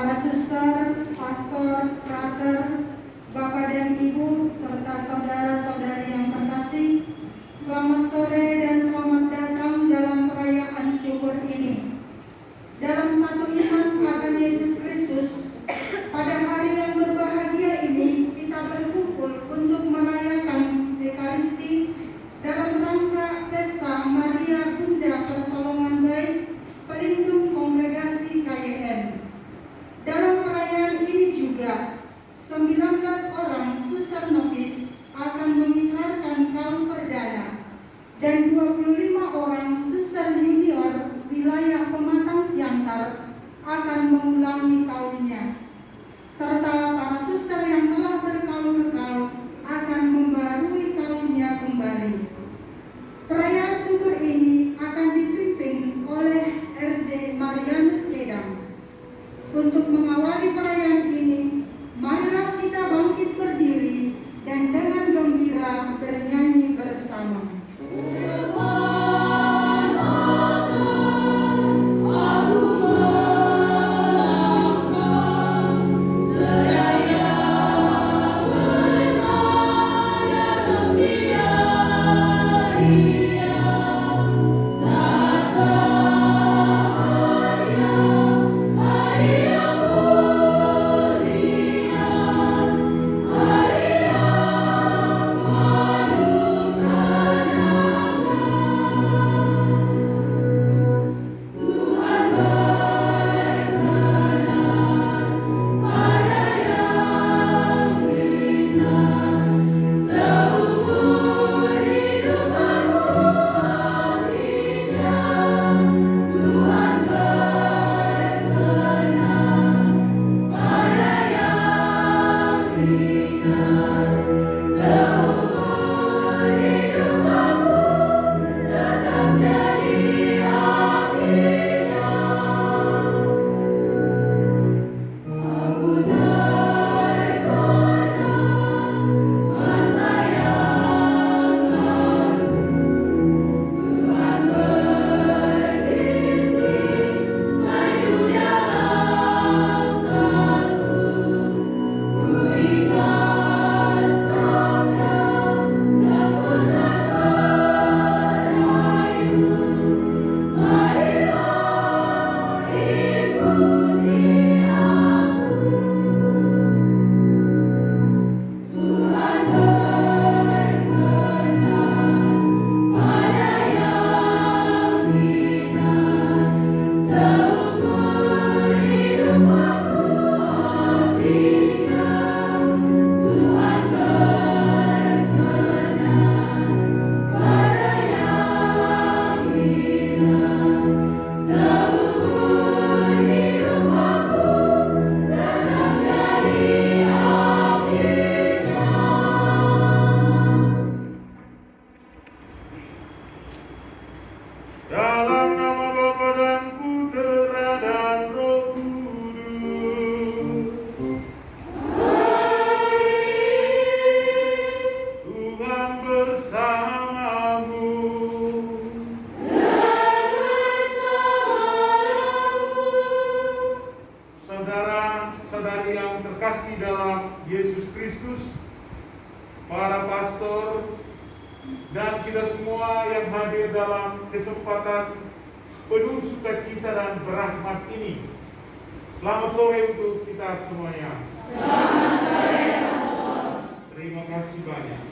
para suster, pastor, frater, Bapak dan Ibu, serta saudara-saudari yang terkasih, selamat sore dan selamat datang dalam perayaan syukur ini. Dalam satu iman akan Yesus Kristus, pada hari yang berbahagia ini kita berkumpul untuk merayakan Ekaristi dalam rangka pesta Maria Bunda Pertolongan Baik, pelindung kongregasi KYN. Dalam perayaan ini juga 19 orang suster novis akan mengikrarkan kaum perdana dan 25 orang suster junior wilayah Pematang Siantar akan mengulangi kaumnya, serta para suster yang telah berkaum kekal akan membarui kaumnya kembali. Perayaan syukur ini akan dipimpin oleh RD Marianus Kedam. Untuk mengawali perayaan ini, marilah kita bangkit berdiri dan dengan gembira bernyanyi bersama. Saudara-saudari yang terkasih dalam Yesus Kristus, para pastor, dan kita semua yang hadir dalam kesempatan penuh sukacita dan berahmat ini. Selamat sore untuk kita semuanya. Selamat sore, Pastor. Terima kasih banyak.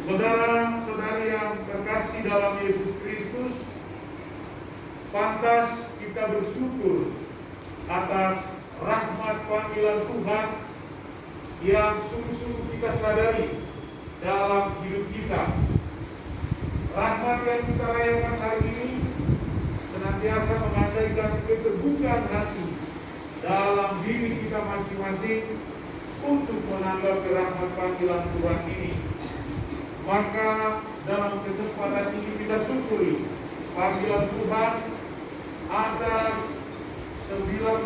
Saudara-saudari yang terkasih dalam Yesus Kristus, pantas kita bersyukur atas rahmat panggilan Tuhan yang sungguh-sungguh kita sadari dalam hidup kita. Rahmat yang kita rayakan hari ini senantiasa mengandaikan keterbukaan hati dalam diri kita masing-masing untuk menanggapi rahmat panggilan Tuhan ini. Maka dalam kesempatan ini kita syukuri panggilan Tuhan atas 19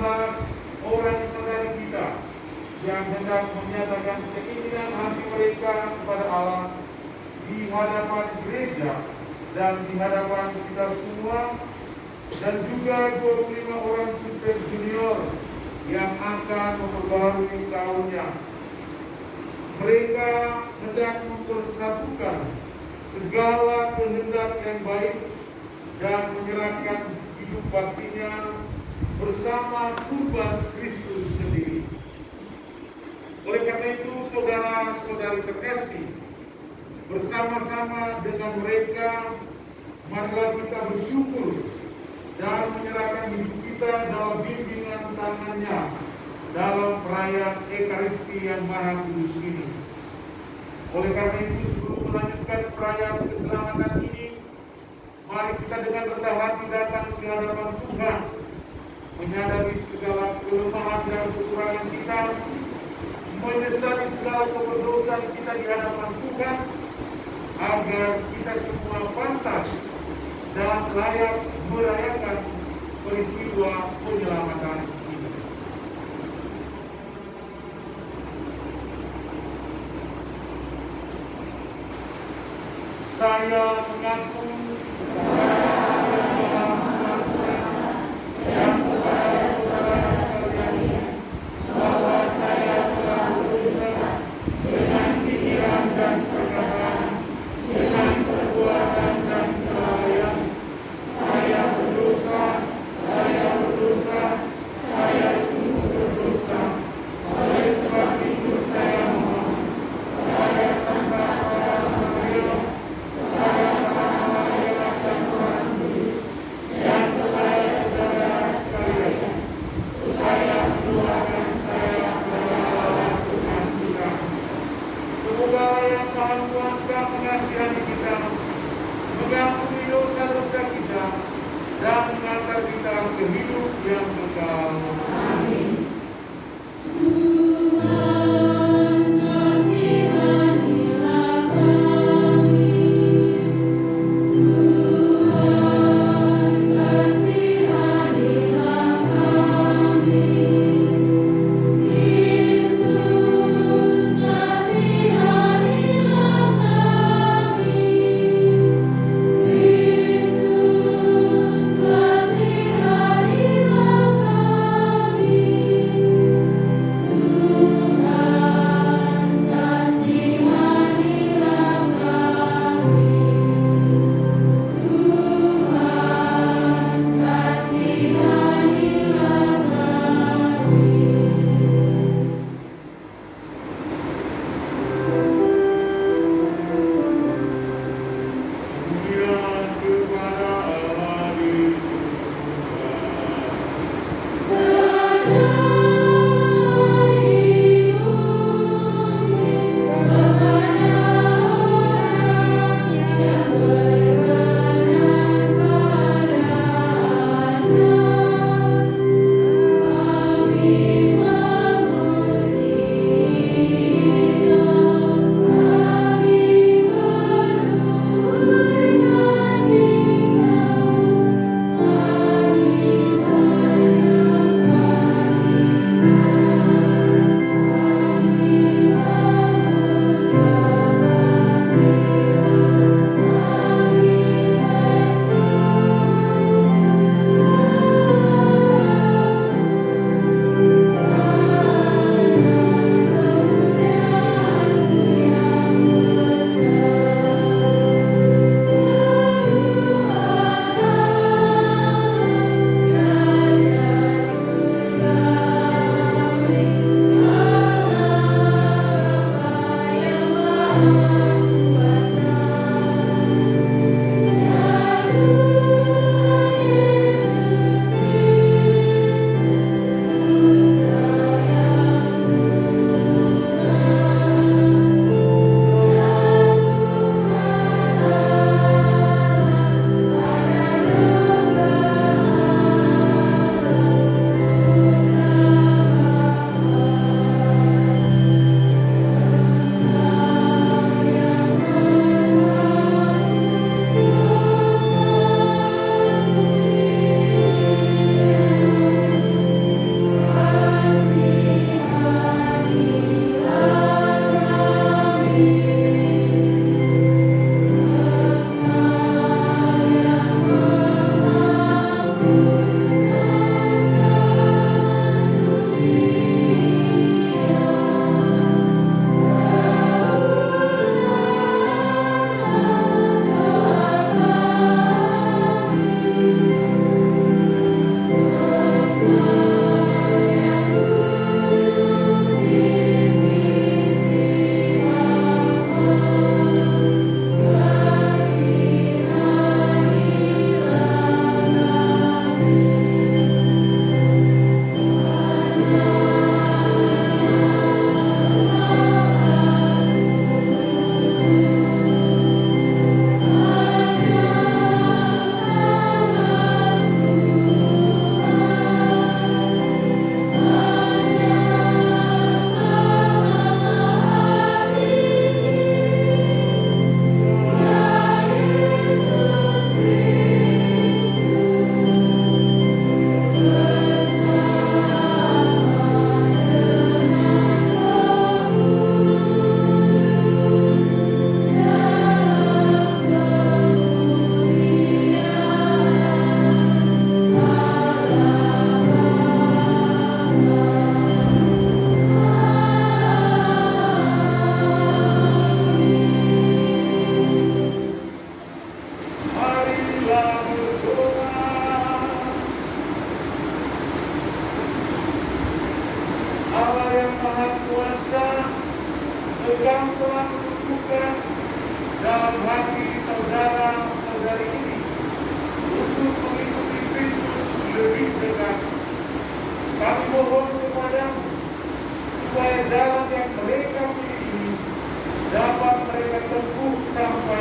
orang saudari kita yang hendak menyatakan keinginan hati mereka kepada Allah di hadapan gereja dan di hadapan kita semua, dan juga 25 orang suster junior yang akan memperbarui tahunnya. Mereka hendak mempersatukan segala kehendak yang baik dan menyerahkan hidup baktinya bersama kurban Kristus sendiri. Oleh karena itu, saudara-saudari terkasih, bersama-sama dengan mereka, marilah kita bersyukur dan menyerahkan hidup kita dalam bimbingan tangannya dalam perayaan Ekaristi yang Maha Kudus ini. Oleh karena itu, sebelum melanjutkan perayaan keselamatan ini, mari kita dengan rendah hati datang ke hadapan Tuhan, menyadari segala kelemahan dan kekurangan kita, menyesali segala keberdosaan kita di hadapan Tuhan, agar kita semua pantas dan layak merayakan peristiwa penyelamatan ini. Saya mengaku dan kepada saudara sekalian bahwa saya telah berdosa dengan pikiran dan perkataan, dengan perbuatan dan kelalaian. Saya berdosa, saya sungguh berdosa. Oleh sebab itu saya mohon kepada Sang Bapa dan Maria, kepada para malaikat dan Tuhan Kudus, dan kepada saudara sekalian, supaya mendoakan saya kepada Allah Tuhan kita. Semoga yang Maha Kuasa mengasihani kita, mengampuni dosa-dosa kita, dan mengantar kita ke hidup yang kekal. Amin. Yesus, kasihanilah kami.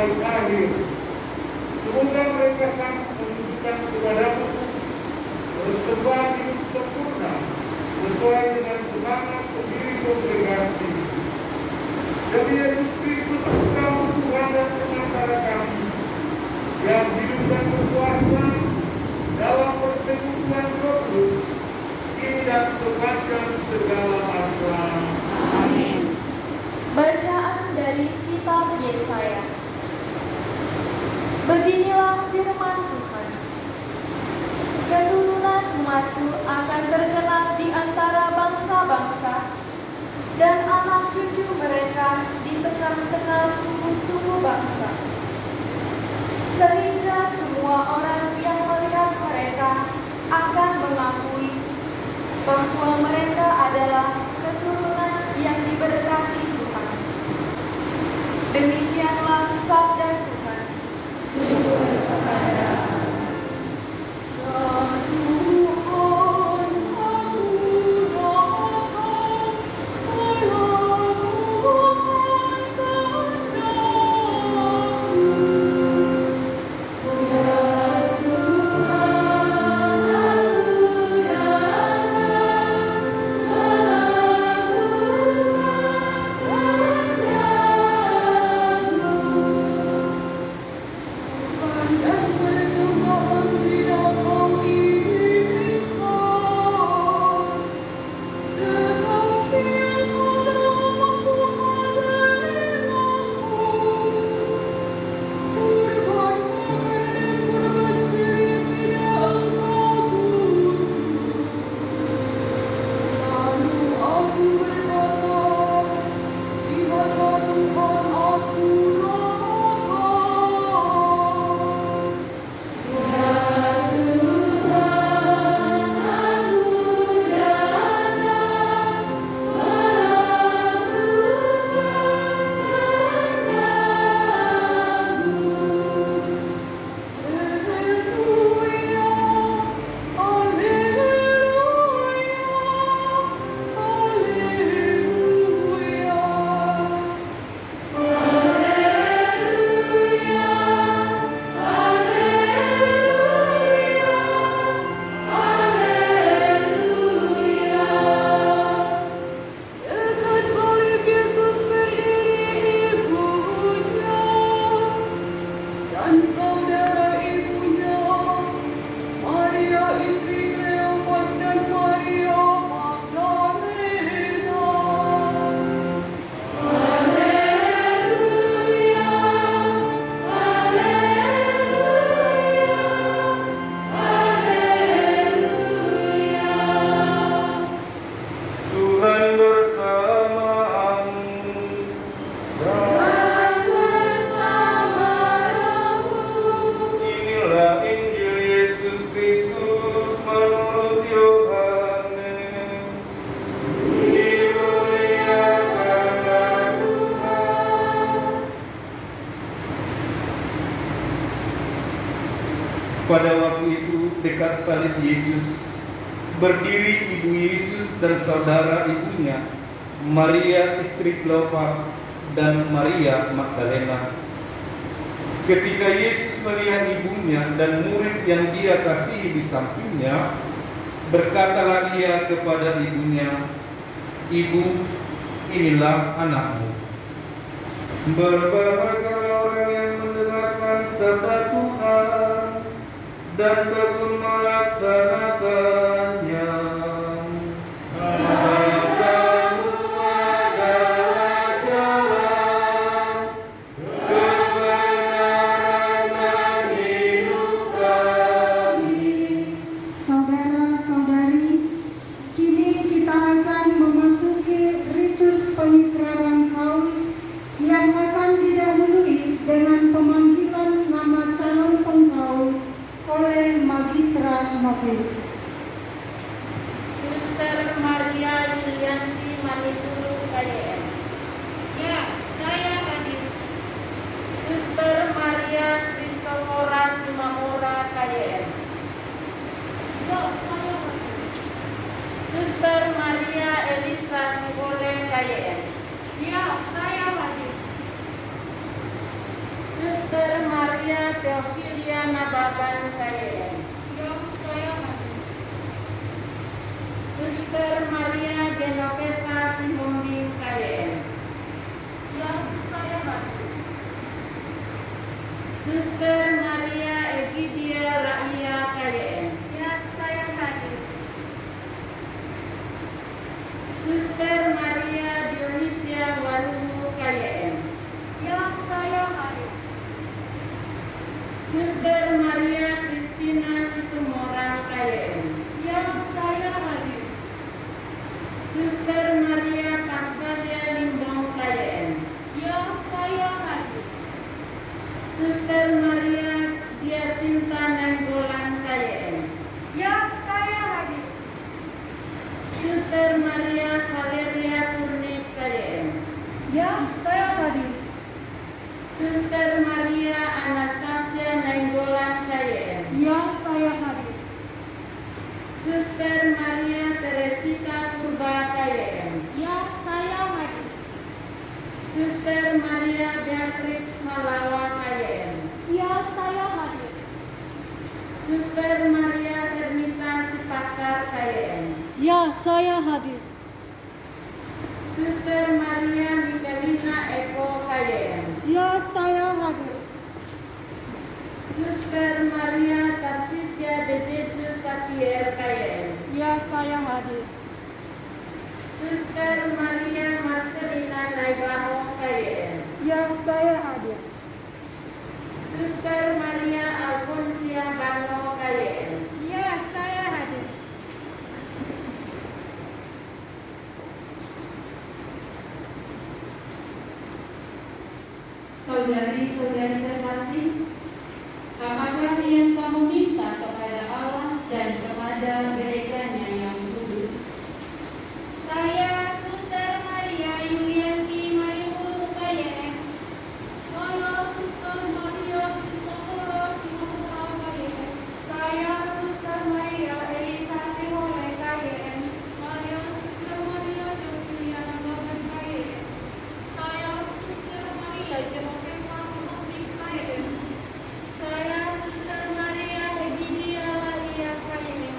paling akhir. Semoga mereka sanggup menunjukkan kepadamu persembahan hidup sempurna sesuai dengan semangat pendiri kongregasi. Demi Yesus Kristus, Engkau Tuhan dan Pengantara kami, yang hidup dan berkuasa dalam persekutuan Roh Kudus, kini dan sepanjang segala masa. Amin. Bacaan dari Kitab Yesaya. Beginilah firman Tuhan. Keturunan umatku akan terkenal di antara bangsa-bangsa, dan anak cucu mereka di tengah-tengah suku-suku bangsa. Sehingga semua orang yang melihat mereka akan mengakui bahwa mereka adalah keturunan yang diberkati Tuhan. Demikianlah sabda Tuhan. Syukur kepada Pada waktu itu dekat salib Yesus berdiri ibu Yesus dan saudara ibunya, Maria istri Klopas dan Maria Magdalena. Ketika Yesus melihat ibunya dan murid yang dia kasihi di sampingnya, berkatalah ia kepada ibunya, "Ibu, inilah anakmu." Berbahagialah orang yang mendengarkan sabda Tuhan dan tekun melaksanakannya. Sabdamu adalah jalan, kebenaran dan hidup kami. Saudara-saudari, kini kita akan memasuki ritus pengikraran kaum yang akan didahului dengan pemanggilan nama calon pengkaum oleh Magistra Nobis. Suster Maria Yulianti Manitulu KDM. Ya, saya hadir. Suster Maria Kristofora Simamora KDM. Ya, saya hadir. Suster Maria Elisa Sibole KDM. Ya, saya hadir. Suster Maria Theophilia Nababan KYN. Suster Maria Genoveva Simondi KYN. Suster Maria Egidia Raia KYN. Suster Maria Dionisia Waluhu KYN. Suster Maria Kristina Situmorang KYN. Suster Maria Pascalia Limbong KYN. Suster Maria Diasinta Nainggolan KYN. Suster Maria Valeria Turnip KYN. Suster Maria Anastasia Nainggolan KYN. Suster Maria Teresita Purba KYN. Suster Maria Beatrix Malawa KYN. Suster Maria Hernita Sipakar KYN. Suster Maria Miguelina Eko KYN. Suster Maria Tarsisia de Jesus Sapier KYN. Suster Maria Marcelina Naibaho KYN. Suster Maria Alfonsia Bano KYN. Saudari-saudari terkasih, apakah yang kamu minta kepada Allah dan kepada gerejanya yang kudus? Saya Suster Maria Yulianti Marimuru KYN. Saya Suster Maria Kristoforo Simamura KYN. Saya Suster Maria Elisa Simone KYN. Saya Suster Maria Theophilia Nababan KYN. Saya Suster Maria Genoveva Simondi KYN. Saya Suster Maria Egidia Maria KYN.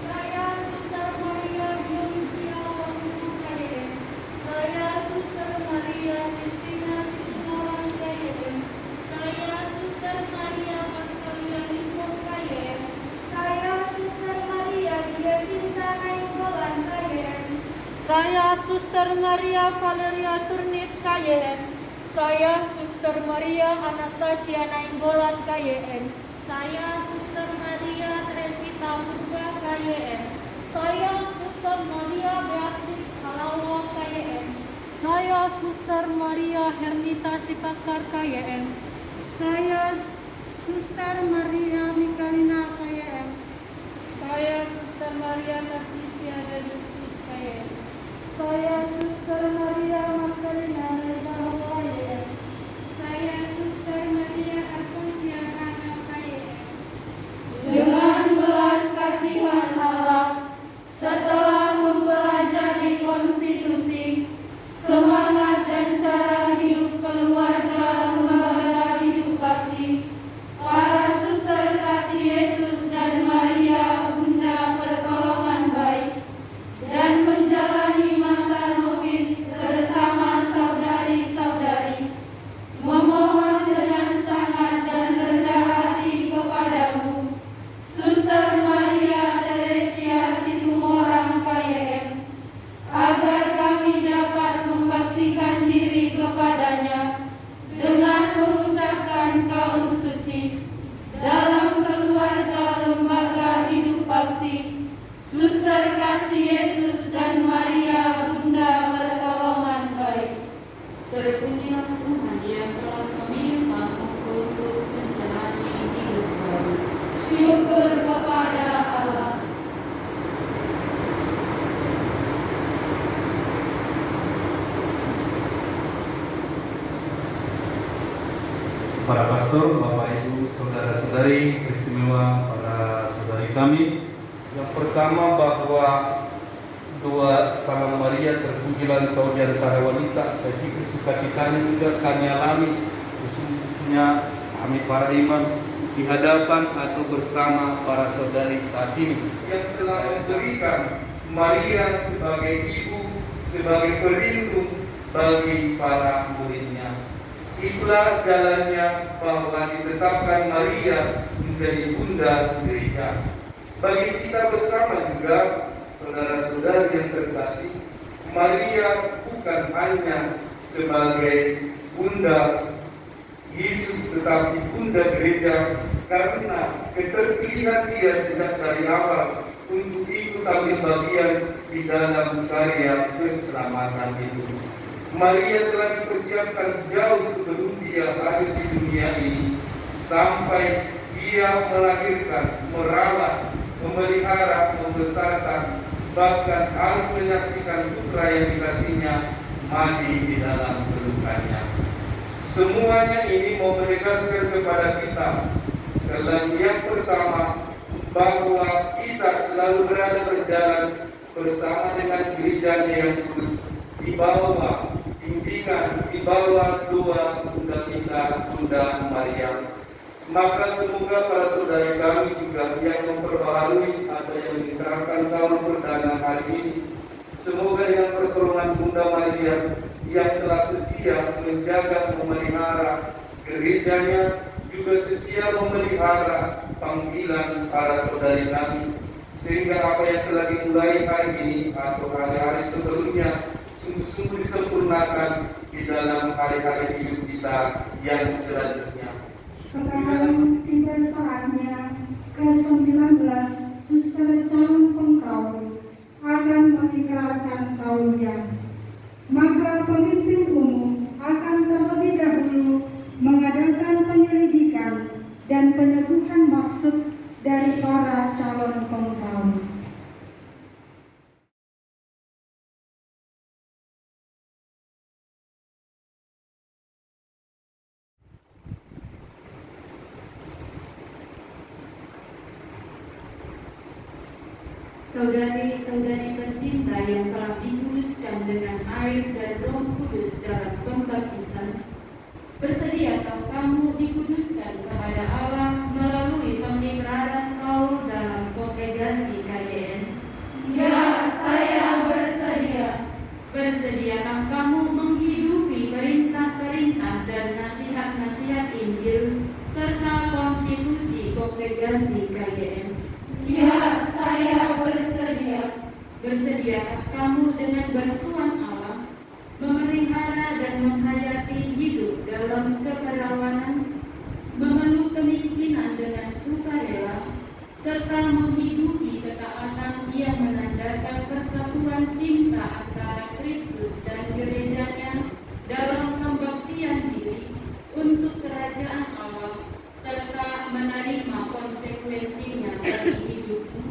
Saya Suster Maria Dionisia Waluhu KYN. Saya Suster Maria Kristina Situmorang KYN. Saya Suster Maria Pascalia Limbong KYN. Saya Suster Maria Diasinta Nainggolan KYN. Saya Suster Maria Valeria Turnip KYN. Saya Suster Maria Anastasia Nainggolan KYN. Saya Suster Maria Teresita Purba KYN. Saya Suster Maria Beatrix Malawa KYN. Saya Suster Maria Hernita Sipakar KYN. Saya Suster Maria Miguelina KYN. Saya Suster Maria Tarsisia de Jesus KYN. Saya Suster Maria Marcelina Naibaho KYN. Saya Suster Maria Alfonsia Bano KYN. Dengan belas kasihan Allah, setelah mempelajari konstitusi, semangat dan cara hidup keluarga lembaga hidup bakti, para suster kasih Yesus dan Maria Bunda Pertolongan Baik, dan menjalani masa nofis bersama saudari-saudari, memohon dengan sangat dan rendah hati kepadamu, Suster Maria Teresia Situmorang KYN, agar kami dapat membaktikan diri kepadanya dengan mengucapkan kaul suci dalam keluarga lembaga hidup bakti, Suster kasih Yesus dan Maria Bunda Pertolongan Baik. Terpujilah Tuhan yang telah memilih kamu untuk menjalani hidup baru. Syukur kepada Allah. Para pastor, Bapak Ibu, saudara-saudari istimewa, para saudari kami. Yang pertama bahwa doa Salam Maria terpujilah engkau di antara wanita, saya pikir sukacitanya juga kami alami, khususnya kami para imam di hadapan atau bersama para saudari saat ini yang telah memberikan Maria sebagai ibu, sebagai pelindung bagi para muridnya. Itulah jalannya bahwa ditetapkan Maria menjadi bunda gereja. Bagi kita bersama juga, saudara-saudari yang terkasih, Maria bukan hanya sebagai bunda Yesus tetapi bunda gereja karena keterpilihan dia sejak dari awal untuk ikut ambil bagian di dalam karya keselamatan itu. Maria telah dipersiapkan jauh sebelum dia hadir di dunia ini sampai dia melahirkan, merawat, memelihara, membesarkan, bahkan harus menyaksikan putra yang dikasihnya mati di dalam pelukannya. Semuanya ini mau menegaskan kepada kita sekali yang pertama bahwa kita selalu berada berjalan bersama dengan gerejanya yang kudus di bawah bimbingan, di bawah doa Bunda kita, Bunda Maria. Maka semoga para saudara kami juga yang memperbaharui atau yang diterapkan tahun perdana hari ini, semoga dengan pertolongan Bunda Maria yang telah setia menjaga memelihara gerejanya, juga setia memelihara panggilan para saudari kami, sehingga apa yang telah dimulai hari ini atau hari-hari sebelumnya sungguh-sungguh disempurnakan di dalam hari-hari hidup kita yang selanjutnya. Sekarang tiba saatnya ke-19 suster calon pengkaul akan mengikrarkan kaulnya. Maka pemimpin umum akan terlebih dahulu mengadakan penyelidikan dan peneguhan maksud dari para calon pengkaul. Saudari-saudari tercinta yang telah dikuduskan dengan air dan Roh Kudus dalam pembaptisan, bersediakah kamu dikuduskan kepada Allah melalui pengikraran kaul dalam kongregasi KYN? Ya, saya bersedia. Bersediakah kamu menghidupi perintah-perintah dan nasihat-nasihat Injil serta konstitusi kongregasi KYN? Ya, saya bersedia. Bersediakah kamu dengan bantuan Allah memelihara dan menghayati hidup dalam keperawanan, memeluk kemiskinan dengan sukarela, serta menghidupi ketaatan yang menandakan persatuan cinta antara Kristus dan gerejanya dalam pembaktian diri untuk kerajaan Allah, serta menerima konsekuensinya bagi hidupmu?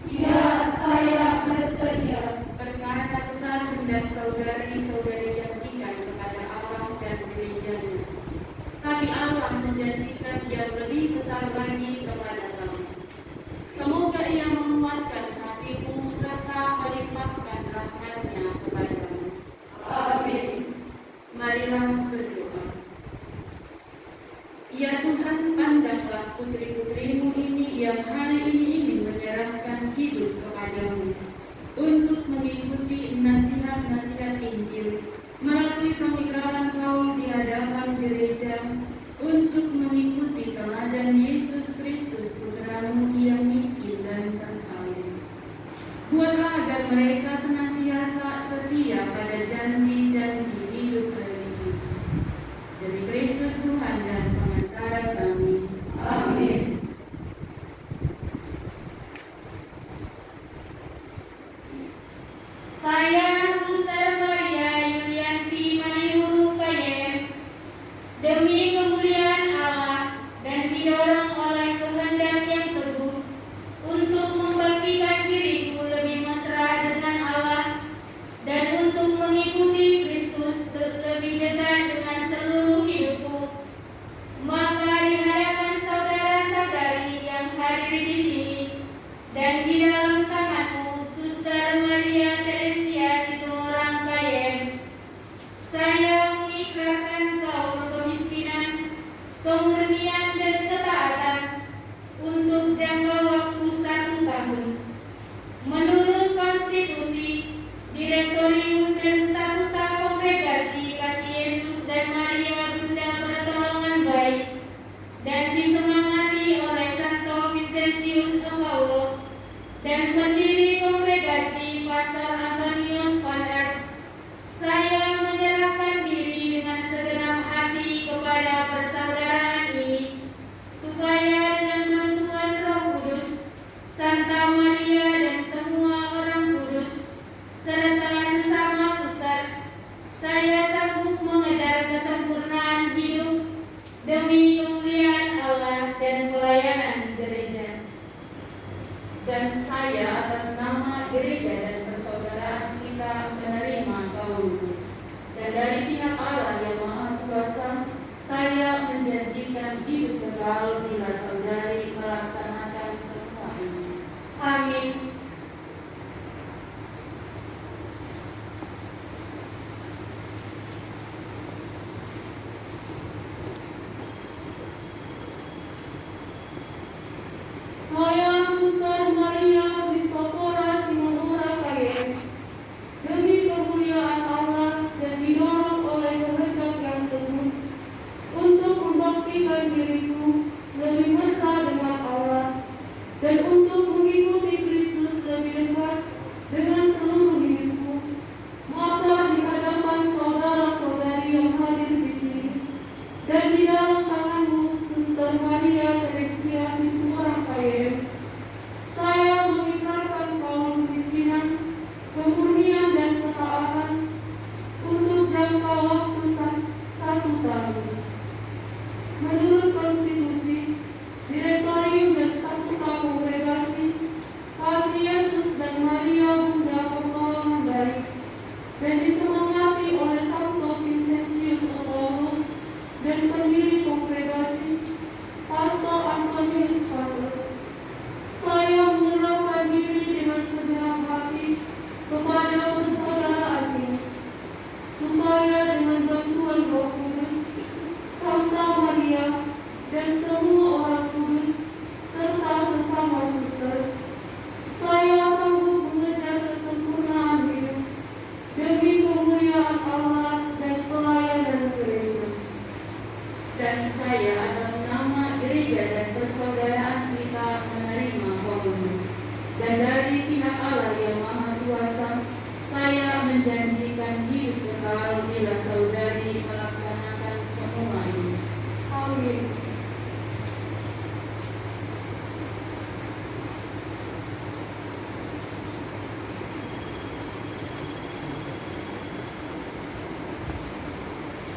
Ya, saya bersedia. Perkara besar hendak saudari-saudari janjikan kepada Allah dan gerejanya, tapi Allah menjanjikan yang lebih besar lagi kepada kamu. Semoga Ia menguatkan hatimu serta melimpahkan rahmat-Nya kepadamu. Amin. Marilah berdoa. Ya Tuhan, pandanglah putri-putrimu ini yang hari ini ingin menyerahkan hidup kepadamu untuk mengikuti nasihat-nasihat Injil melalui pengikraran kaul di hadapan gereja, untuk mengikuti teladan Yesus Kristus putramu yang miskin dan tersalib. Buatlah agar mereka senantiasa setia pada janji-janji hidup religius. Demi Kristus Tuhan dan pengantara kami. Amin. Saya Suster Maria Yulianti Manihu KYN, demi kemuliaan Allah dan didorong oleh kehendak yang teguh untuk membaktikan diriku lebih mesra dengan Allah dan untuk mengikuti Kristus lebih dekat dengan seluruh hidupku, maka di hadapan saudara-saudari yang hadir di sini dan di dalam tanganmu, Suster Maria Teresia Situmorang KYN, saya mengikrarkan kaul kemiskinan kemurnian dan ketaatan untuk jangka waktu 1 tahun. Menurut konstitusi, Direktorium dan Statuta Kongregasi Kasih Yesus dan Maria Bunda Pertolongan Baik, dan disemangati oleh Santo Vincentius de Paulo dan pendiri kongregasi Pastor Antonius van Eert, saya menyerahkan diri dengan segenap hati kepada persaudaraan ini, supaya dengan bantuan Roh Kudus, Santa Maria dan semua orang kudus, serta sesama suster, saya sanggup mengejar kesempurnaan hidup demi kemuliaan Allah dan pelayanan gereja. Dan saya atas nama gereja dan persaudaraan kita menerima kaulku. Dan dari pihak Allah yang Maha Kuasa, saya menjanjikan hidup kekal bila saudari melaksanakan semua ini. Amin. Saya Suster Maria Kristofora Simomora KM, demi kemuliaan Allah dan didorong oleh kehendak yang teguh untuk membaktikan diriku lebih mesra dengan Allah dan untuk mengikuti Kristus lebih dekat dengan seluruh hidupku, maka di hadapan saudara-saudari yang hadir di sini dan di dalam tanganmu, Suster Maria Teresia Situmorang KM, saya mengikrarkan kaum kemiskinan, kemurnian dan ketaatan untuk jangka waktu 1 tahun. Menurut konstitusi, Direktorium dan Statuta Kongregasi Kasih Yesus dan Maria Bunda Pertolongan Baik, dan disemangati oleh Santo Vincentius de Paulo dan pendiri kongregasi Pastor Antonius van Eert, saya menyerahkan diri dengan segenap hati kepada persaudaraan ini, supaya dengan bantuan Roh Kudus, Santa Maria dan semua orang kudus serta sesama suster, saya sanggup mengejar kesempurnaan hidup demi kemuliaan Allah dan pelayanan gereja. Dan saya atas nama gereja dan persaudaraan kita menerima kaulmu. Dan dari pihak Allah yang Maha Kuasa, saya menjanjikan hidup kekal bila saudari melaksanakan semua ini. Amin.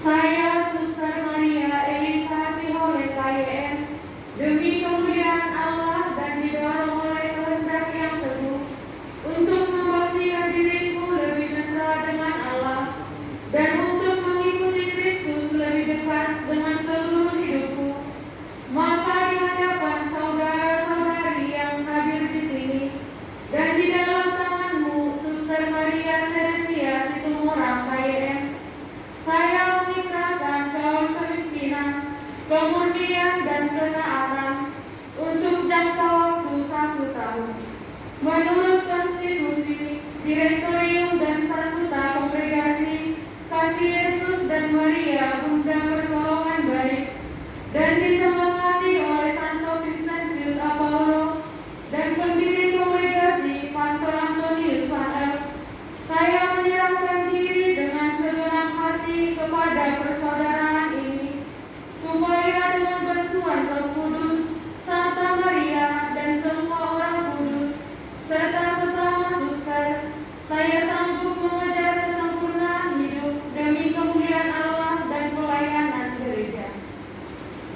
Saya Suster Maria Elisa Sihole KYM, demi kemuliaan Allah dan didorong oleh kehendak yang teguh untuk membaktikan diriku lebih mesra dengan Allah dan untuk mengikuti Kristus lebih dekat dengan seluruh hidupku, maka di hadapan saudara-saudari yang hadir di sini dan di dalam tanganmu, Suster Maria Teresia Situmorang KYM, saya mengikrarkan kaum kemiskinan, kemurnian dan ketaatan untuk jangka waktu 1 tahun. Menurut konstitusi, Direktorium dan Statuta Kongregasi Kasih Yesus dan Maria Bunda Pertolongan Baik, dan disemangati oleh Santo Vincentius de Paulo dan pendiri kongregasi Pastor Antonius van Eert, saya menyerahkan diri dengan segenap hati kepada persaudaraan ini, supaya dengan bantuan Roh Kudus, Santa Maria dan semua orang kudus, serta sesama suster, saya sanggup mengejar kesempurnaan hidup demi kemuliaan Allah dan pelayanan gereja.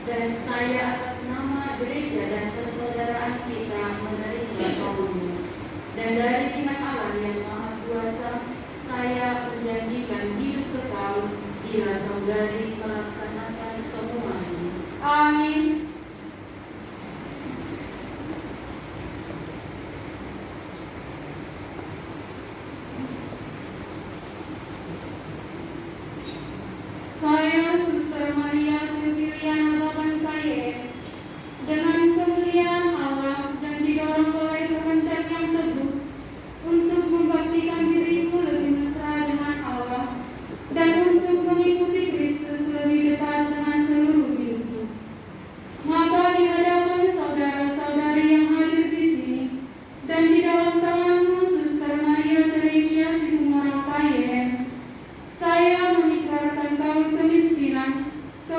Dan saya atas nama gereja dan persaudaraan kita menerima kaulmu. Dan dari pihak Allah yang Maha Kuasa, saya menjanjikan hidup kekal bila saudari melaksanakan semua ini. Amin. Saya Suster Maria Triviliana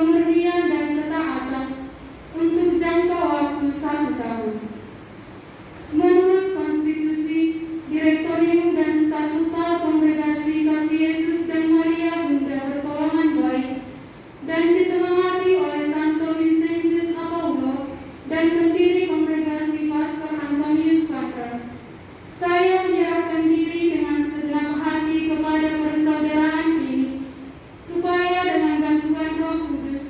kemurnian dan ketaatan untuk jangka waktu 1 tahun. Menurut konstitusi, Direktorium dan Statuta Kongregasi Kasih Yesus dan Maria Bunda Pertolongan Baik, dan disemangati oleh Santo Vincentius Apaulo dan pendiri kongregasi Pastor Antonius Pater, saya menyerahkan diri dengan segenap hati kepada persaudaraan ini, supaya dengan bantuan Roh Kudus,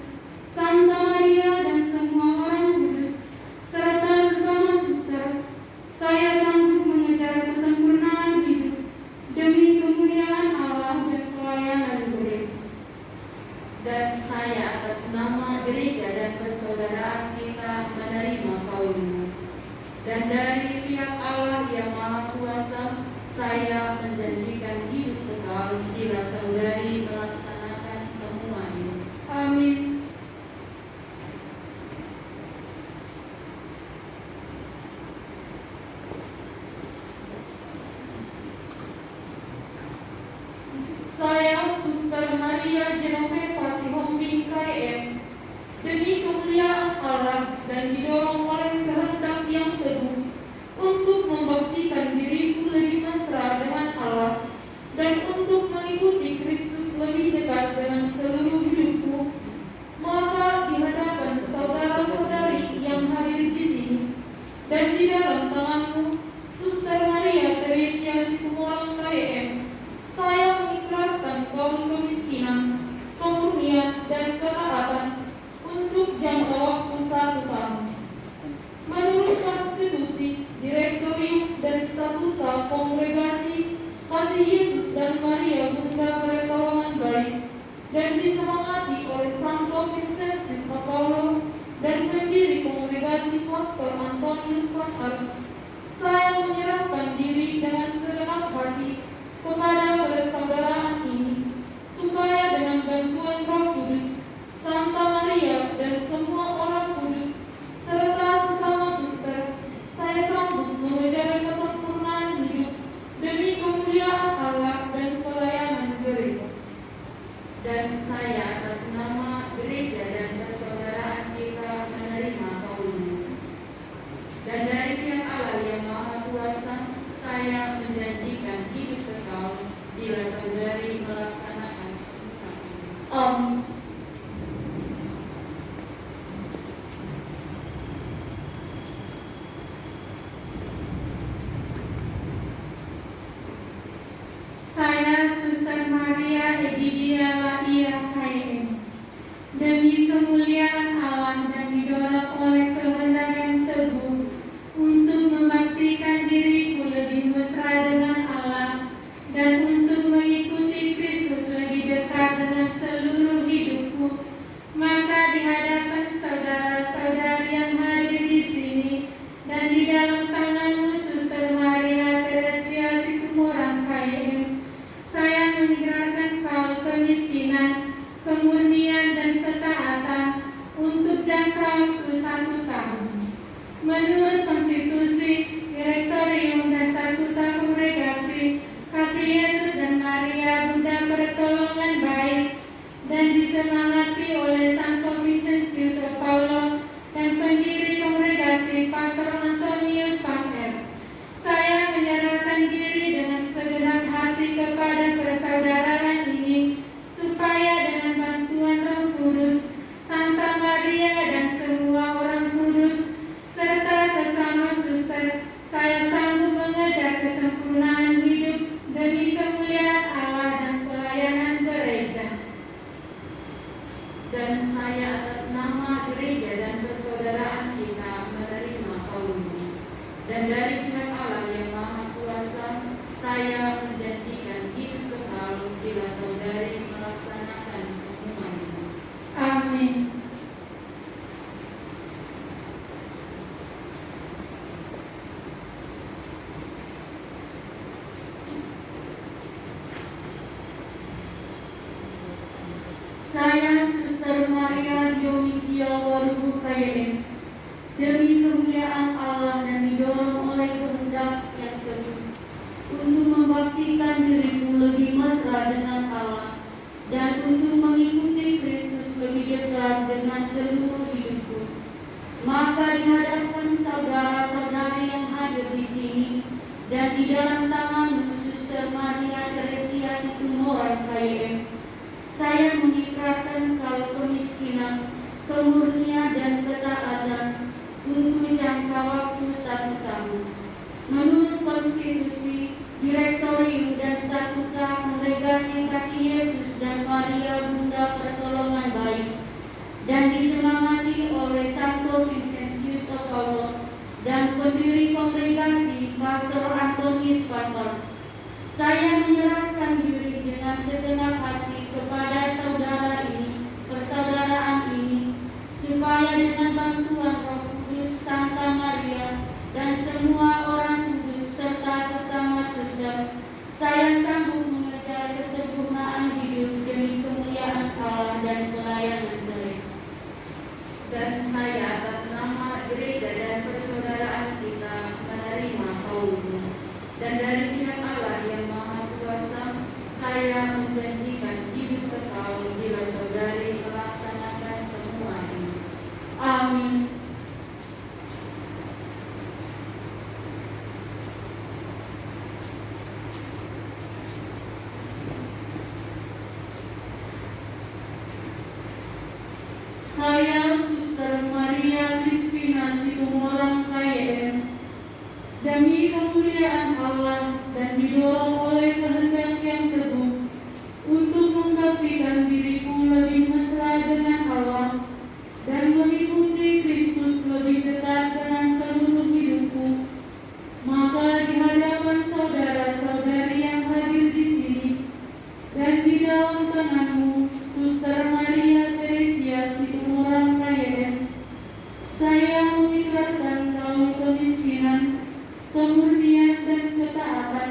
Santa Maria dan semua orang kudus, serta sesama suster, saya sanggup mengejar kesempurnaan hidup demi kemuliaan Allah dan pelayanan gereja. Dan saya atas nama gereja dan persaudaraan kita menerima kaulmu. Dan dari pihak Allah yang Maha Kuasa, saya menjanjikan hidup kekal bila saudari melaksanakan semua ini. Amin. Saya, Suster Maria Genoveva Sihombing KM, demi kemuliaan Allah dan didorong oleh kehendak yang teguh untuk membaktikan diriku lebih mesra dengan Allah dan untuk mengikuti Kristus lebih dekat dengan seluruh hidupku, maka di hadapan saudara-saudari yang hadir di sini dan di dalam tanganmu, Suster Maria Teresia Situmorang KM, saya mengikrarkan kaum kemiskinan, kemurnian, dan ketaatan untuk jangka waktu 1 tahun. Menurut konstitusi, Direktorium dan Statuta Kongregasi Kasih Yesus dan Maria Bunda Pertolongan Baik, dan disemangati oleh Santo Vincentius Apaulo dan pendiri kongregasi Pastor Antonius Pater, saya menyerahkan diri dengan segenap hati kepada persaudaraan ini, supaya dengan bantuan Roh Kudus, Santa Maria dan semua orang kudus, serta sesama suster, saya sanggup mengejar kesempurnaan hidup demi kemuliaan Allah dan pelayanan gereja. Dan saya atas nama gereja dan persaudaraan kita menerima kaulmu. Dan dari pihak Allah yang Maha Kuasa, saya menjanjikan hidup kekal bila saudari melaksanakan semua ini. Amin. Saya, Suster Maria Egidia Laia KM, demi kemuliaan Allah dan didorong oleh kehendak yang teguh untuk membaktikan diriku lebih mesra dengan Allah dan untuk mengikuti Kristus lebih dekat dengan seluruh hidupku, maka di hadapan saudara-saudari yang hadir di sini dan di dalam tanganmu, Suster Maria Teresia Situmorang KM, saya mengikrarkan kaul kemiskinan, kemurnian, dan ketaatan untuk jangka waktu 1 tahun. Menurut konstitusi, Direktorium dan Statuta Kongregasi Kasih Yesus dan Maria Bunda Pertolongan Baik, dan disemangati oleh Santo Vincentius Apaulo dan pendiri kongregasi Pastor Antonius Pater, saya menyerahkan diri dengan segenap hati kepada persaudaraan ini, supaya dengan bantuan Roh Kudus, Santa Maria dan semua orang kudus, serta Allah dengan seluruh hidupku. Maka di hadapan saudara-saudari yang hadir di sini dan di dalam tanganmu, Suster Maria Teresia Situmorang KYM, saya mengikrarkan kalau kemiskinan, kemurnian dan ketaatan untuk jangka waktu 1 tahun. Menurut konstitusi, direktorium dan statuta Kongregasi Kasih Yesus dan Maria Bunda Pertolongan Baik, dan disemangati oleh Santo Vincentius of Paulo dan pendiri kongregasi Pastor Antonius Pastor. Saya menyerahkan diri dengan segenap hati kepada saudara ini, persaudaraan ini, supaya dengan bantuan Roh Kudus, Santa Maria, dan semua orang kudus serta sesama suster, saya sanggup mengejar kesempurnaan hidup demi kemuliaan Allah dan pelayanan gereja. Dan saya atas nama gereja dan persaudaraan kita menerima kaummu. Dan dari pihak Allah yang Maha Kuasa, saya menjanjikan hidup kekal bila saudari melaksanakan semua ini. Amin. Saya, Suster Maria Kristina Situmorang KYM, demi kemuliaan Allah dan didorong oleh kehendak yang teguh untuk membaktikan diriku lebih mesra dengan Allah dan mengikuti Kristus lebih dekat dengan seluruh hidupku, maka di hadapan saudara-saudari yang hadir di sini dan di dalam tanganmu, Suster Maria Teresia Situmorang KYM, saya mengikrarkan kaum kemiskinan, kemurnian dan ketaatan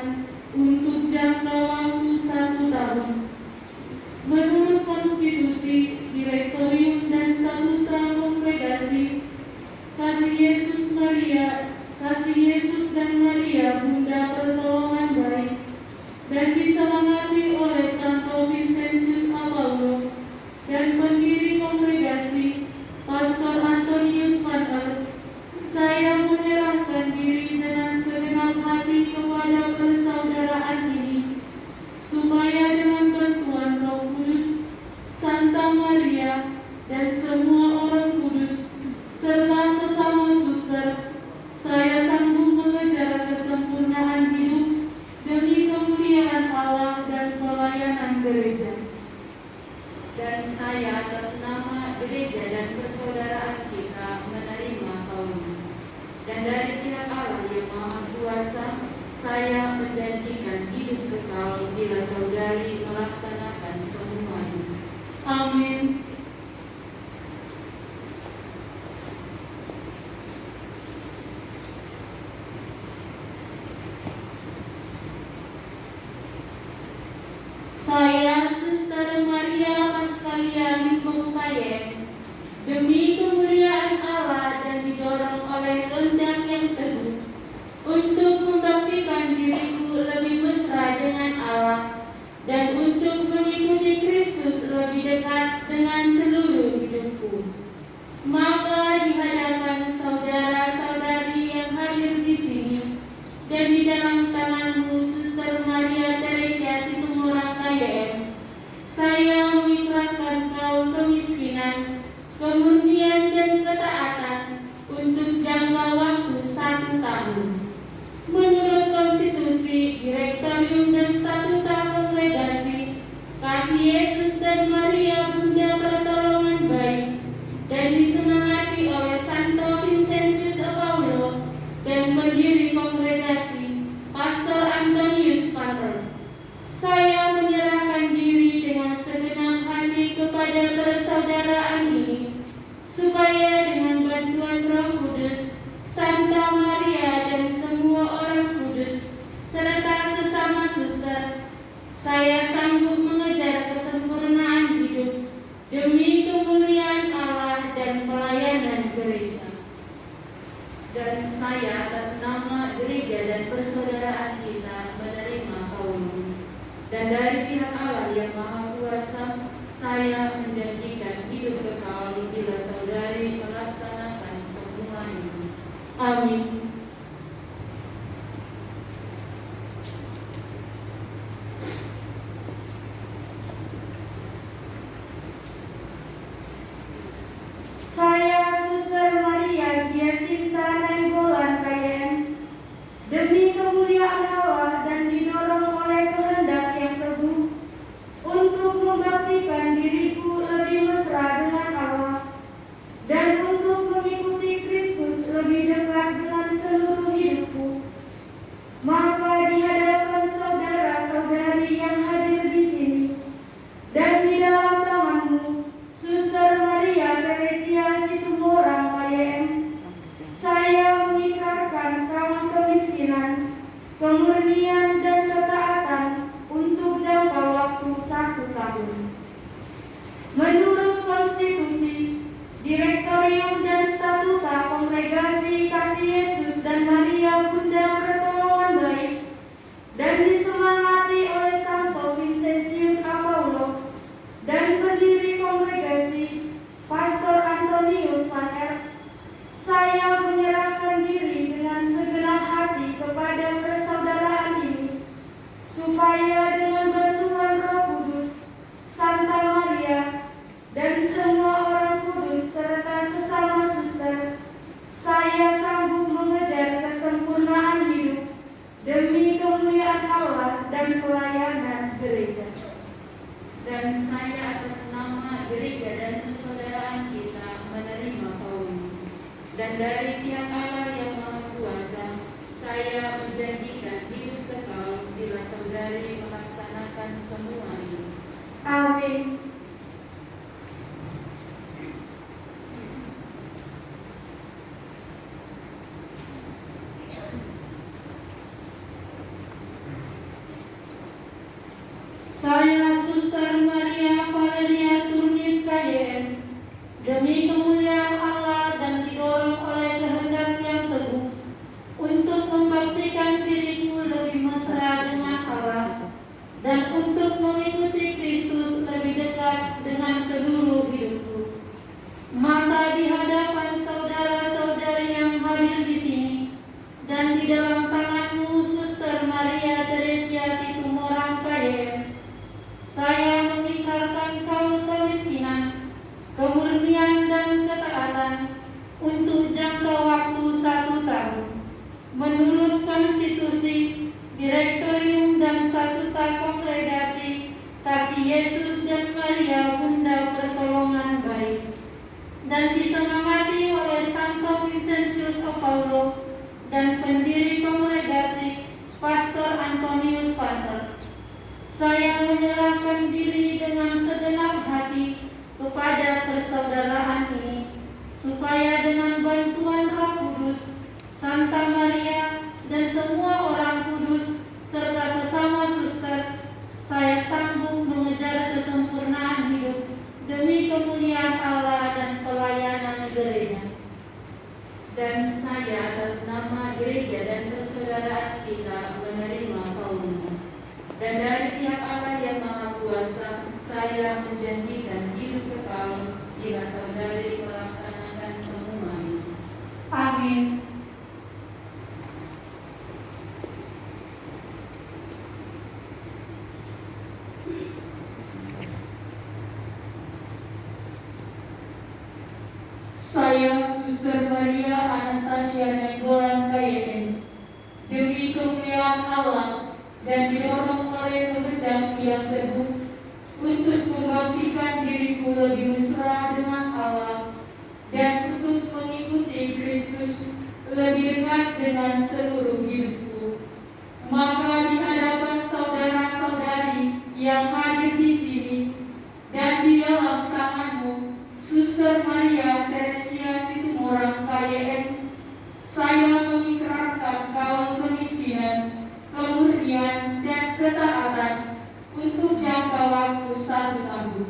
untuk jangka waktu 1 tahun. Menurut konstitusi, direktorium dan statuta kongregasi Kasih Yesus dan Maria Bunda Pertolongan Baik, dan disemangati oleh Santo Vincentius Apollo dan pendiri kongregasi Pastor Antonius Pastor, saya menyerahkan diri dengan segenap hati kepada persaudaraan ini, supaya dengan bantuan Roh Kudus, Santa Maria, dan semua orang kudus, serta sesama suster, saya sanggup mengejar kesempurnaan hidup demi kemuliaan Allah dan pelayanan gereja. Dan saya atas nama gereja dan persaudaraan kita menerima kaummu. Dan dari pihak Allah yang Maha Kuasa, saya menjanjikan hidup kekal bila saudari melaksanakan semua ini. Amin. Saya, Suster Maria Paskalia Limpung KYM, demi kemuliaan Allah dan didorong oleh kehendak yang teguh untuk membaktikan diriku lebih mesra dengan Allah dan untuk mengikuti Kristus lebih dekat dengan seluruh hidupku, maka di hadapan saudara-saudari yang hadir di sini dan di dalam tanganmu, Suster Maria Teresia Situmorang KYM, saya mengikrarkan kaum kemiskinan, kemurnian dan ketaatan untuk jangka waktu 1 tahun. Menurut konstitusi, direktorium dan statuta kongregasi Kasih Yesus dan Maria Bunda Pertolongan Baik, dan disemangati oleh Santo Vincentius Apollo dan pendiri kongregasi Pastor Antonius Pastor, saya menyerahkan diri dengan segenap hati kepada persaudaraan ini, supaya dengan bantuan Roh Kudus, Santa Maria, dan semua orang kudus serta sesama suster, saya sanggup mengejar kesempurnaan hidup demi kemuliaan Allah dan pelayanan gereja. Dan saya atas nama gereja dan persaudaraan kita menerima kaummu. Dan dari pihak Allah yang Maha Kuasa, saya menjanjikan hidup kekal Amin. Saya, Suster Maria Giasinta Nainggolan KM, demi kemuliaan Allah dan didorong oleh kehendak yang teguh untuk membaktikan diriku lebih mesra dengan Allah dan untuk mengikuti Kristus lebih dekat dengan seluruh hidupku, maka di hadapan saudara-saudari yang hadir di sini dan di dalam tanganmu, Suster Maria Teresia Situmorang KM, saya mengikrarkan kaum kemiskinan, kemurnian dan ketaatan untuk jangka waktu 1 tahun. Menurut konstitusi, Direktorium dan Statuta Kongregasi Kasih Yesus dan Maria Bunda Pertolongan Baik, dan disemangati oleh Santo Vincentius Apaulo dan pendiri kongregasi Pastor Antonius Vaner, saya menyerahkan diri dengan segenap hati kepada persaudaraan ini, supaya dengan bantuan Roh Kudus, Santa Maria, dan semua orang kudus serta sesama suster, saya sanggup mengejar kesempurnaan hidup demi kemuliaan Allah dan pelayanan gereja. Dan saya atas nama gereja dan persaudaraan kita menerima kaum. Dan dari pihak Allah yang Maha Kuasa, saya menjanjikan hidup kekal bila saudari melaksanakan semua ini. Amin. Saya, Suster Maria Valeria Turnip KYM, demi kemuliaan Allah dan didorong oleh kehendak yang teguh untuk membaktikan diriku lebih mesra dengan Allah dan untuk mengikuti Kristus lebih dekat dengan seluruh hidupku, maka di hadapan saudara-saudari yang hadir di sini dan di dalam tanganmu, Suster Maria Teresia Situmorang KYM, saya mengikrarkan kaum kemiskinan, kemurnian dan ketaatan untuk jangka waktu 1 tahun. Menurut konstitusi, Direktorium dan Statuta Kongregasi Kasih Yesus dan Maria Bunda Pertolongan Baik, dan disemangati oleh Santo Vincentius Apaulo dan pendiri kongregasi Pastor Antonius Vaner, saya menyerahkan diri dengan segenap hati kepada persaudaraan ini, supaya dengan bantuan Roh Kudus, Santa Maria, dan semua orang kudus serta sesama suster, saya sanggup mengejar kesempurnaan hidup demi kemuliaan Allah dan pelayanan gereja. Dan saya atas nama gereja dan persaudaraan kita menerima kaum. Dan dari pihak Allah yang Maha Kuasa, saya menjanjikan hidup kekal bila saudari melaksanakan semua ini. Amin. Saya, Suster Maria Anastasia Nainggolan KYM, demi kemuliaan Allah dan didorong oleh kehendak yang teguh untuk membaktikan diriku lebih mesra dengan Allah dan untuk mengikuti Kristus lebih dekat dengan seluruh hidupku, maka di hadapan saudara-saudari yang hadir di sini dan di dalam tanganmu, Suster Maria Teresia Situmorang KYM, saya mengikrarkan kaum kemiskinan, kemurnian dan ketaatan untuk jangka waktu 1 tahun.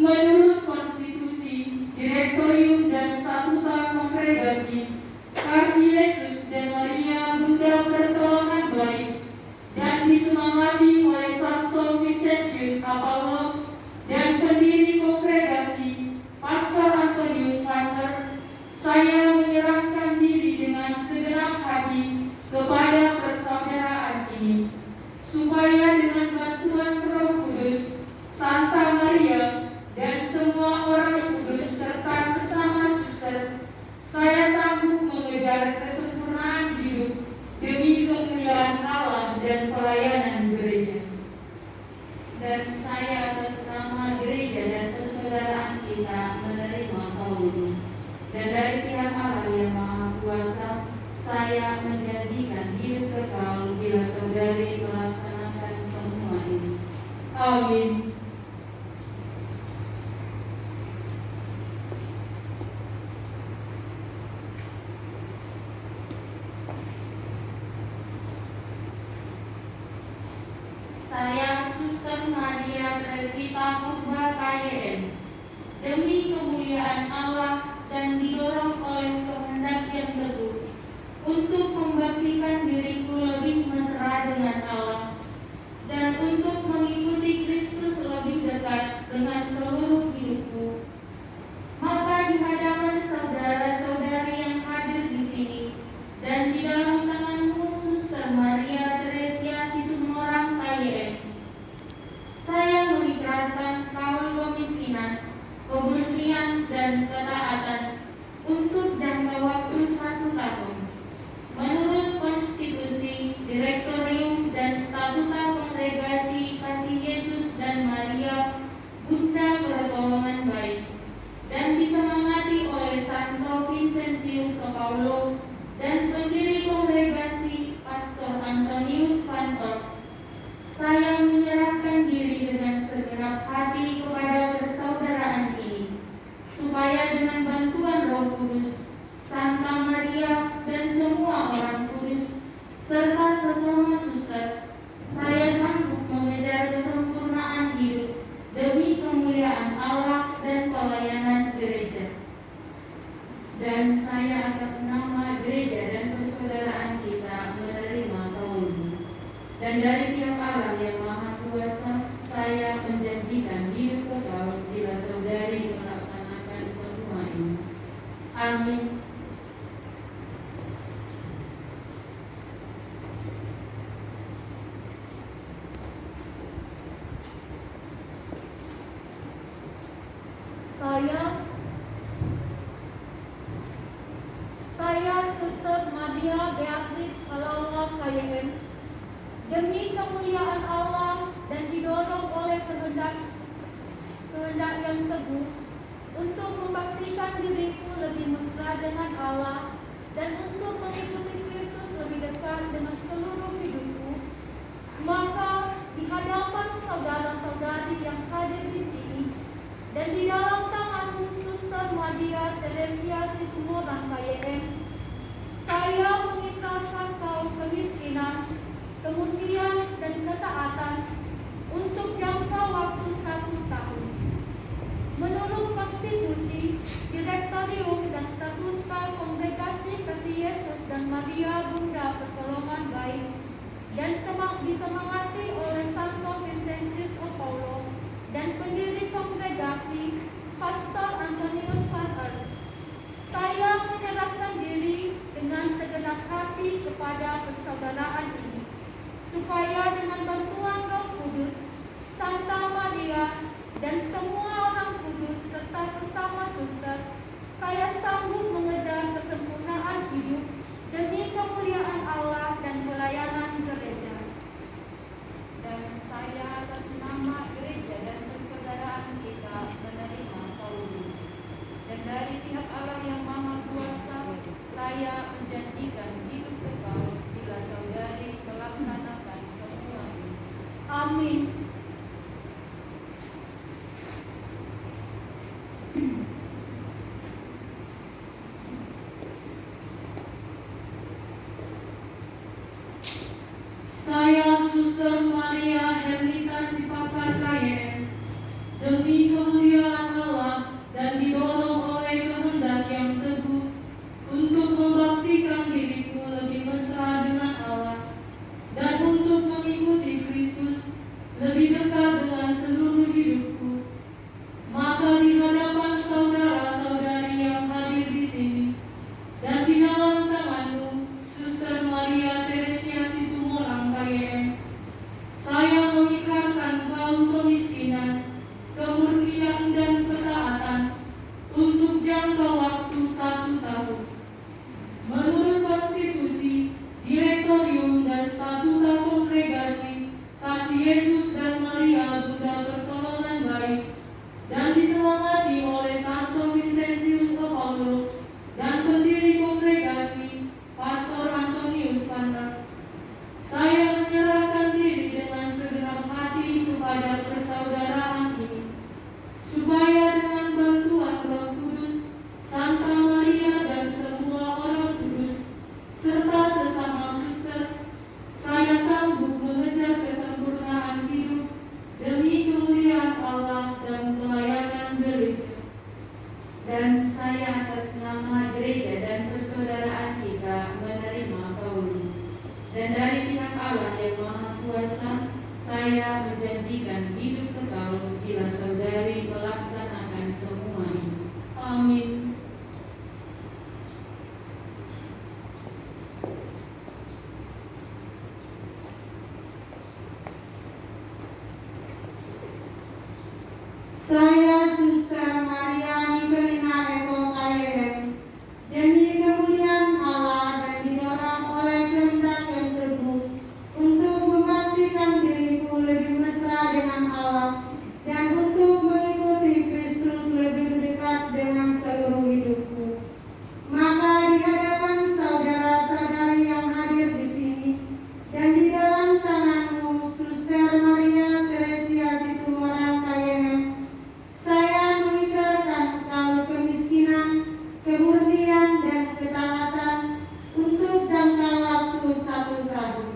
Menurut konstitusi, Direktorium dan Statuta Kongregasi Kasih Yesus dan Maria Bunda Pertolongan Baik, dan disemangati oleh Santo Vincentius Apaulo dan pendiri kongregasi Pastor Antonius Vaner, Saya menyerahkan diri dengan segenap hati kepada persaudaraan ini, supaya dengan bantuan Roh Kudus, Santa Maria, dan semua orang kudus serta sesama suster, saya sanggup mengejar kesempurnaan hidup demi kemuliaan Allah dan pelayanan gereja. Dan saya atas nama gereja dan persaudaraan kita menerima kaul. Dan dari pihak Allah yang Maha Kuasa, saya menjanjikan hidup kekal bila saudari melaksanakan semua ini. Amin. Saya, Suster Maria Teresita Pugba KYM, demi kemuliaan Allah dan didorong oleh kehendak yang teguh untuk membaktikan diriku lebih mesra dengan Allah dan untuk mengikuti Kristus lebih dekat dengan seluruh hidupku. Maka di hadapan saudara-saudari yang hadir di sini dan di dalam tanganmu, Suster Maria Teresia Situmorang KYM, saya mengikrarkan kaul kemiskinan, kebersihan dan ketaatan untuk jangka waktu 1 tahun. Menurut konstitusi, direktorium dan statuta Kongregasi Kasih Yesus dan Maria, Bunda Pertolongan Baik, dan disemangati oleh Santo Vincentius Paulo dan pendiri kongregasi Pastor Antonius Pantor, saya menyerahkan diri dengan segenap hati kepada persaudaraan ini, supaya dengan bantuan Roh Kudus, Santa Maria, dan semua orang kudus, serta sesama suster, saya sanggup mengejar kesempurnaan hidup demi kemuliaan Allah dan pelayanan gereja. Dan saya atas nama gereja dan persaudaraan kita menerima kaul. Dan dari pihak Allah yang Maha Kuasa, saya menjanjikan hidup kekal bila saudari melaksanakan semua ini. Amin. Saya Suster Maria Beatrice Halawa KYM, demi kemuliaan Allah dan didorong oleh kehendak yang teguh untuk membaktikan diriku lebih mesra dengan Allah dan untuk mengikuti Kristus lebih dekat dengan seluruh hidupku, maka di hadapan saudara-saudari yang hadir di sini dan di dalam tanganmu, Suster Maria Teresia Situmorang KYM, saya mengikrarkan kaum kemiskinan, kemudian dan ketaatan untuk jangka waktu 1 tahun. Menurut konstitusi, direktorium dan statuta Kongregasi Kasih Yesus dan Maria Bunda Pertolongan Baik, dan disemangati oleh Santo Vincentius Paulo dan pendiri kongregasi Pastor Antonius Pantor, saya menyerahkan diri dengan segenap hati kepada persaudaraan ini, supaya dengan bantuan Roh Kudus, Santa Maria, dan semua orang kudus serta sesama suster, saya sanggup mengejar kesempurnaan hidup demi kemuliaan Allah dan pelayanan gereja. Dan saya atas nama gereja dan persaudaraan kita menerima kaul. Dan dari pihak Allah yang Maha Kuasa, saya menjanjikan hidup kekal bila saudari melaksanakan semua ini. Amin. Saya Suster Maria Herlita Sipakar KYM, demi kemuliaan Allah dan didorong oleh kehendak yang teguh untuk membaktikan jangka waktu 1 tahun. Menurut konstitusi, direktorium dan statuta kongregasi Kasih Yesus dan Maria Bunda Pertolongan Baik, dan disemangati oleh Santo Vincentius Paulo dan pendiri kongregasi Pastor Antonius Vander. Saya menyerahkan diri dengan segenap hati kepada persaudaraan ini, supaya dengan bantuan Roh Kudus, Santa Maria dan semua orang kudus, serta sesama suster, saya sanggup mengejar kesempurnaan hidup demi kemuliaan Allah dan pelayanan gereja. Dan saya atas nama gereja dan persaudaraan kita menerima kaul. Dan dari pihak Allah yang Maha Kuasa, saya menjanjikan hidup kekal bila saudari melaksanakan semua ini. Amin. Saya Suster Maria Miguelina Eko KYM, demi kemuliaan Allah dan didorong oleh kehendak yang teguh untuk membaktikan diriku lebih mesra dengan Allah dan untuk mengikuti Kristus lebih dekat dengan seluruh hidupku. Maka di hadapan saudara-saudari yang hadir di sini dan di dalam tanganmu, Suster Maria Teresia Situmorang KYM, saya mengikrarkan kaul kemiskinan, kemurnian, dan ketaatan untuk jangka waktu 1 tahun.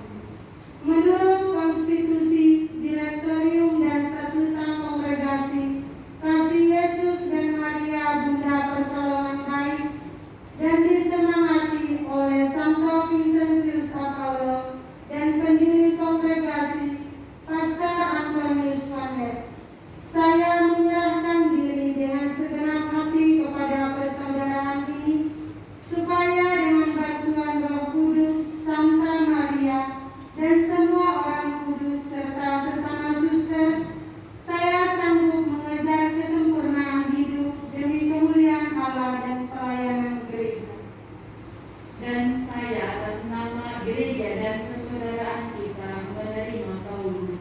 Menurut konstitusi, direktorium, dan statuta kongregasi Kasih Yesus dan Maria Bunda Pertolongan Baik, dan disemangati oleh Santo Vincentius Paulo dan pendiri kongregasi Pastor Antonius Vander, saya menyerahkan diri dengan segenap hati kepada persaudaraan ini, supaya dengan bantuan Roh Kudus, Santa Maria, dan semua orang kudus serta sesama suster, saya sanggup mengejar kesempurnaan hidup demi kemuliaan Allah dan pelayanan gereja. Dan saya atas nama gereja dan persaudaraan kita menerima kaul.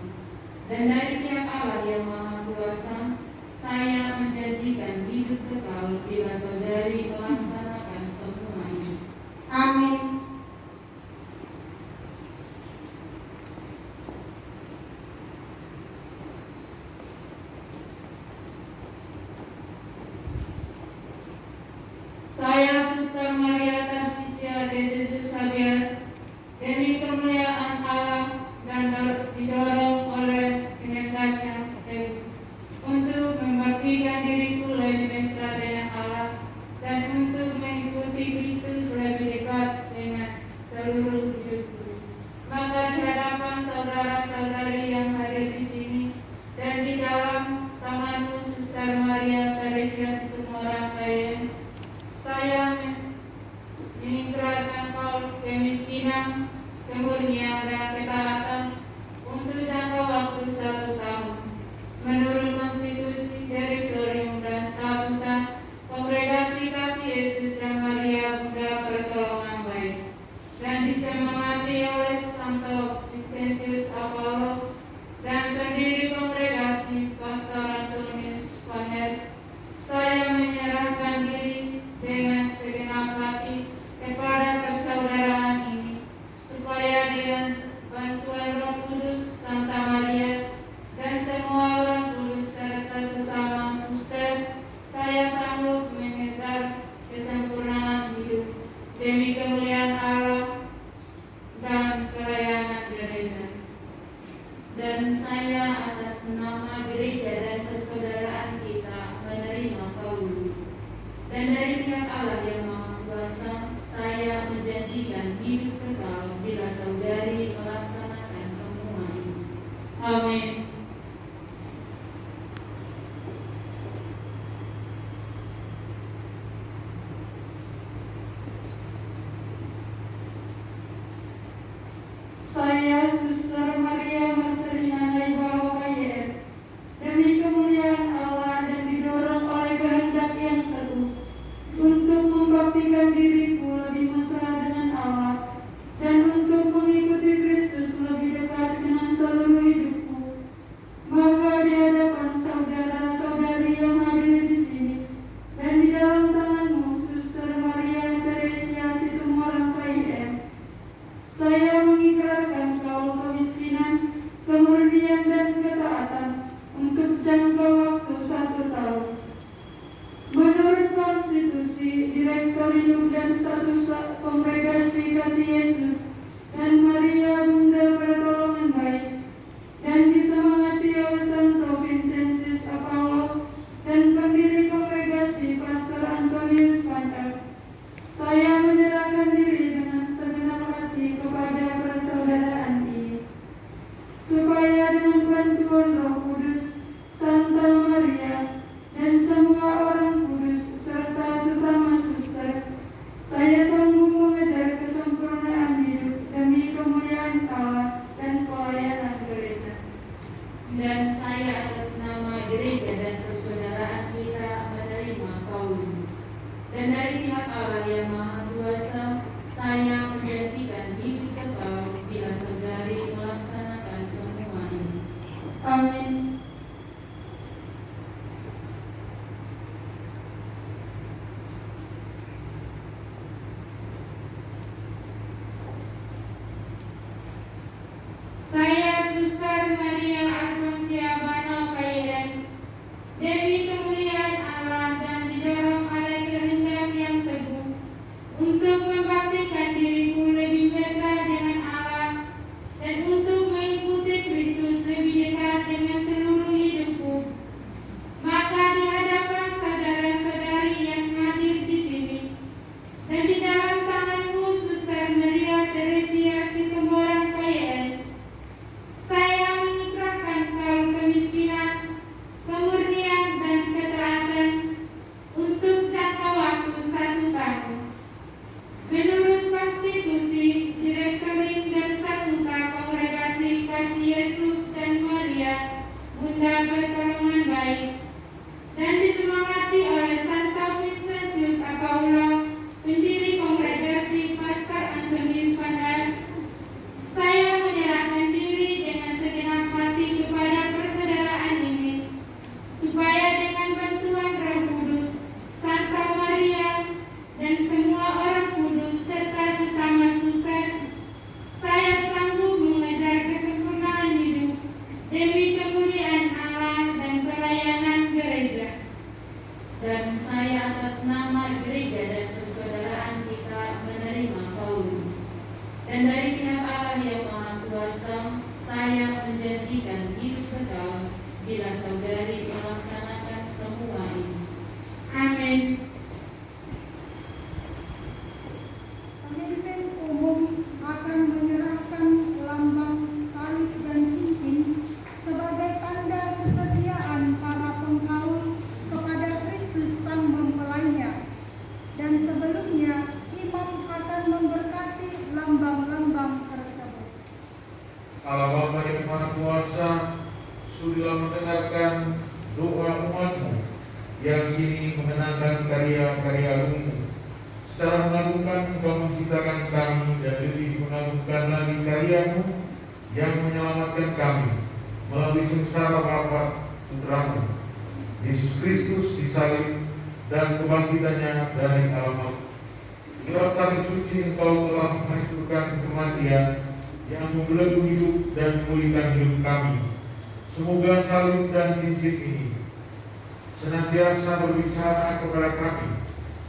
Dan dari pihak Allah yang Maha Kuasa, saya menjanjikan hidup kekal bila saudari melaksanakan semua ini. Amin. Saya Suster Maria Tarsisia de Jesus Xavier, demi kemuliaan Allah dan didorong oleh kehendak yang setia, untuk membaktikan diriku lebih mesra dengan Allah dan untuk mengikuti Kristus lebih dekat dengan seluruh hidupku. Maka di hadapan saudara-saudari yang hadir di sini dan di dalam tanganmu, Suster Maria Teresia Situmorang KYM, saya mengikrarkan kaul kemiskinan, kemurnian, dan ketaatan untuk jangka waktu 1 tahun. Menurut konstitusi, direktorium, dan statuta kongregasi Kasih Yesus dan Maria Bunda Pertolongan Baik, dan disemangati oleh Santo Vincentius Paulo dan pendiri kongregasi Pastor Antonius Vander, saya menyerahkan diri dengan segenap hati kepada persaudaraan ini, supaya dengan bantuan Roh Kudus, Santa Maria, dan semua orang kudus serta sesama suster, saya sanggup mengejar kesempurnaan hidup demi kemuliaan Allah dan pelayanan gereja. Dan saya atas nama gereja dan persaudaraan kita menerima kaul. Dan dari pihak Allah yang Maha Kuasa, saya menjanjikan hidup kekal bila saudari melaksanakan semua ini. Amin. Saya Suster Maria Marcelina Naibao KYM, demi kemuliaan Allah dan didorong oleh kehendak yang teguh memulihkan diriku lebih mesra dengan Allah dan untuk mengikuti Kristus lebih dekat dengan seluruh hidupku. Maka di hadapan saudara-saudari yang hadir di sini dan di dalam tanganmu, Suster Maria Teresia Situmorang KIM, saya mengikrarkan kaum kemiskinan, kemurnian dan ketaatan untuk jangka waktu 1 tahun. Menurut konstitusi, direktorium dan status Kongregasi Kasih Yesus dan Maria Bunda Pertolongan Baik, dan disemangati oleh Santo Vincentius Apollo dan pendiri kongregasi Pastor Antonius Panter, saya menyerahkan diri dengan segenap hati kepada persaudaraan ini, supaya dengan bantuan Roh Kudus, Santa Maria, dan semua orang kudus serta sesama suster, saya sanggup mengejar kesempurnaan hidup demi kemuliaan Allah dan pelayanan gereja. Dan saya atas nama gereja dan persaudaraan kita menerima kaum. Dan dari pihak Allah yang Maha Kuasa, saya menjanjikan hidup kekal bila saudari melaksanakan semua ini. Amin. Saya Suster Maria Alfonsia Bano KIM, demi kemuliaan Allah dan didorong oleh kehendak yang teguh untuk membaktikan diriku lebih mesra dengan Allah dan untuk mengikuti Kristus lebih dekat dengan seluruh hidupku. Maka di hadapan saudara-saudari yang hadir di sini dan di dalam tanganmu, Suster Maria Teresia Situmorang KIM, saya mengikrarkan kaum kemiskinan, kemurnian dan ketaatan untuk jangka waktu 1 tahun. Menurut konstitusi, direktorium dan statuta Kongregasi Kasih Yesus dan Maria Bunda Pertolongan Baik, dan disemangati oleh Santo Vincentius Apollo, pendiri kongregasi Pastor Antonius Panter, saya menyerahkan diri dengan segenap hati kepada persaudaraan ini, supaya dengan bantuan Roh Kudus, Santa Maria, dan semua orang kudus serta sesama suster, saya sanggup mengejar kesempurnaan hidup demi kemuliaan Allah dan pelayanan gereja. Dan saya atas nama gereja dan persaudaraan kita menerima kaum. Dan dari pihak Allah yang Maha Kuasa, saya menjanjikan hidup kekal bila saudari melaksanakan semua ini. Amin. Pemimpin umum akan menyerahkan lambang salib dan cincin sebagai tanda kesetiaan para penggaul kepada Kristus Sang Mempelainya. Dan sebelumnya, imam akan memberkati lambang-lambang tersebut. Allah Bapa yang Maha Kuasa, sudilah mendengarkan doa umat-Mu yang kini mengenangkan karya-karya-Mu. Secara mengagumkan Engkau menciptakan kami dan lebih mengagumkan lagi karya-Mu yang menyelamatkan kami melalui sengsara wafat Putra-Mu, Yesus Kristus disalib dan kebangkitannya dari alam maut. Lewat salib suci Engkau telah menghancurkan kematian yang membelenggu hidup dan memulihkan hidup kami. Semoga salib dan cincin ini senantiasa berbicara kepada kami,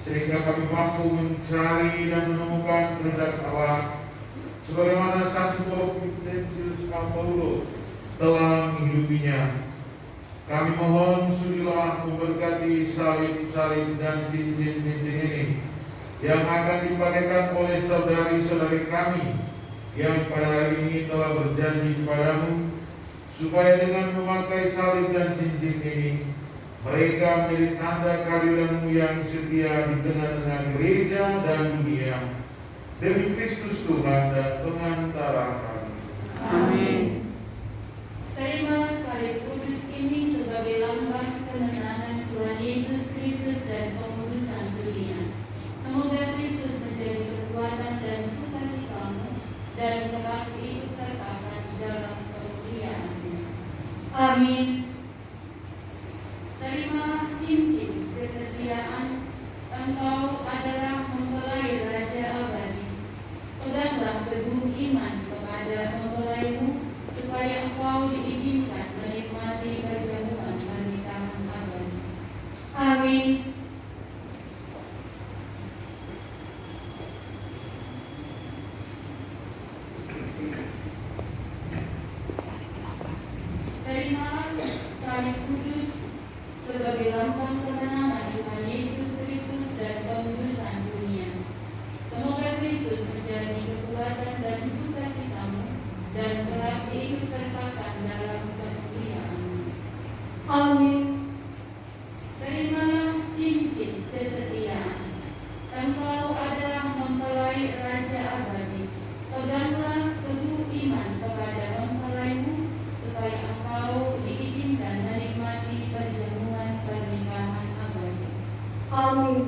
sehingga kami mampu mencari dan menemukan kehendak Allah, sebagaimana Santo Vincentius Apollo telah menghidupinya. Kami mohon sudilah memberkati salib-salib dan cincin-cincin ini yang akan dipakaikan oleh saudari-saudari kami yang pada hari ini telah berjanji kepadamu, supaya dengan memakai salib dan cincin ini mereka menjadi tanda kehadiran-Mu yang setia di tengah-tengah gereja dan dunia. Demi Kristus Tuhan dan pengantara kami. Amin. Terimalah salib kudus ini sebagai lambang kemenangan Tuhan Yesus Kristus dan pengudusan dunia. Semoga dan telah diikutsertakan dalam kemuliaan-Nya. Amin. Terimalah cincin kesetiaan, Engkau adalah mempelai Raja abadi. Peganglah teguh iman kepada mempelaimu, supaya engkau diizinkan menikmati perjamuan pernikahan abadi. Amin. Terimalah salib kudus sebagai lambang kemenangan Tuhan Yesus Kristus dan pengudusan dunia. Semoga Kristus menjadi kekuatan dan sukacitamu dan telah diikutsertakan dalam kemuliaan-Mu. Amin. Terimalah cincin kesetiaan. Engkau adalah mempelai Raja abadi. Peganglah teguh iman kepada mempelaimu, supaya engkau diizinkan menikmati perjamuan pernikahan abadi. Amin.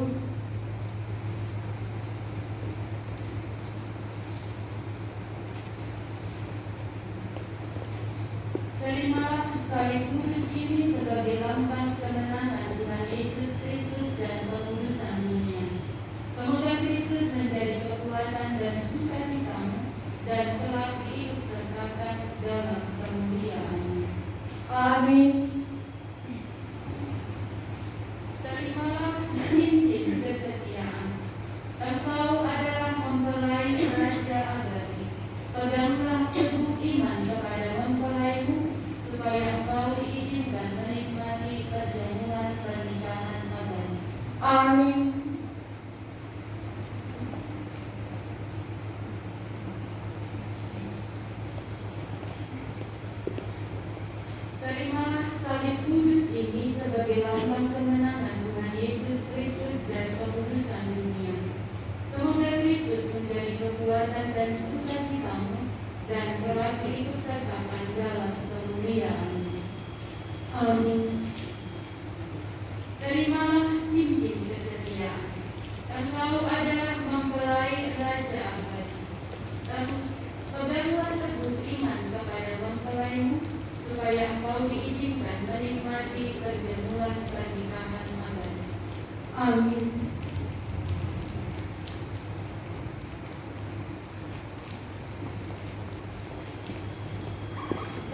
Terimalah salib kudus ini sebagai lambang kemenangan Tuhan Yesus Kristus dan pengudusan dunia. Semoga Kristus menjadi kekuatan dan sukacitamu dan telah diikutsertakan dalam kemuliaan-Nya. Amin. Terimalah cincin kesetiaan. Engkau adalah mempelai Raja abadi. Peganglah teguh iman kepada mempelaimu, supaya engkau diizinkan menikmati perjamuan pernikahan abadi. Amin. Terimalah salib kudus ini sebagai lambang kemenangan Tuhan Yesus Kristus dan pengudusan dunia. Semoga Kristus menjadi kekuatan dan sukacitamu dan telah diikutsertakan dalam kemuliaan-Nya. Amin. Terimalah cincin kesetiaan. Engkau adalah mempelai Raja abadi. Peganglah teguh iman kepada mempelaimu, supaya engkau diizinkan menikmati perjamuan pernikahan abadi. Amin.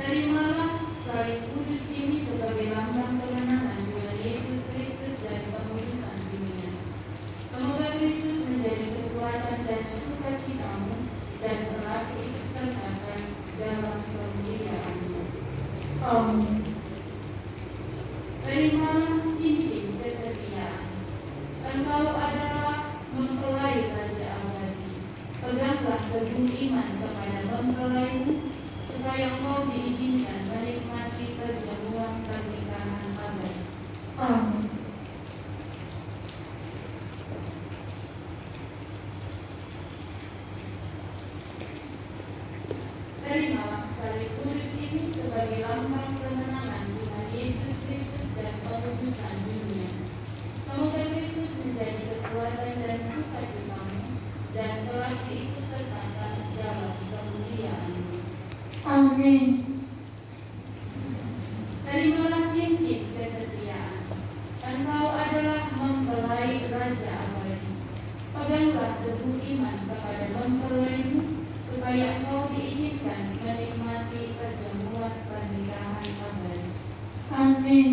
Terimalah salib kudus ini sebagai lambang kemenangan Tuhan Yesus Kristus dan pengudusan dunia. Semoga Kristus menjadi kekuatan dan sukacitamu dan telah diikutsertakan dalam kemuliaan-Nya. Amin. Terimalah cincin kesetiaan. Engkau adalah mempelai Raja abadi. Peganglah teguh iman kepada mempelaimu, supaya engkau diizinkan menikmati perjamuan pernikahan abadi. Amin. Terimalah salib kudus ini sebagai lambang kemenangan Tuhan Yesus Kristus dan pengudusan dunia. Semoga Kristus menjadi kekuatan dan sukacitamu dan telah diikutsertakan dalam kemuliaan-Nya. Amin. Terimalah cincin kesetiaan. Engkau adalah mempelai Raja abadi. Peganglah teguh iman kepada mempelaimu, supaya engkau diizinkan menikmati perjamuan pernikahan abadi. Amin.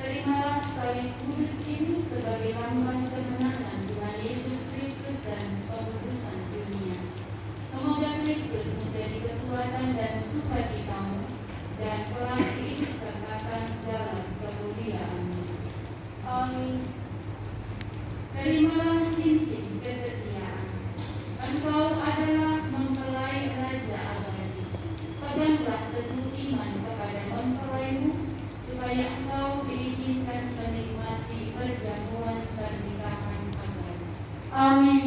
Terimalah salib kudus ini sebagai lambang kemenangan Tuhan Yesus Kristus dan pengudusan dunia. Semoga Kristus menjadi kekuatan dan sukacitamu dan telah diikutsertakan dalam kemuliaan-Nya. Amin. Terimalah cincin kesetiaan. Engkau adalah mempelai Raja abadi. Peganglah teguh iman kepada mempelaimu, supaya engkau diizinkan menikmati perjamuan pernikahan abadi. Amin.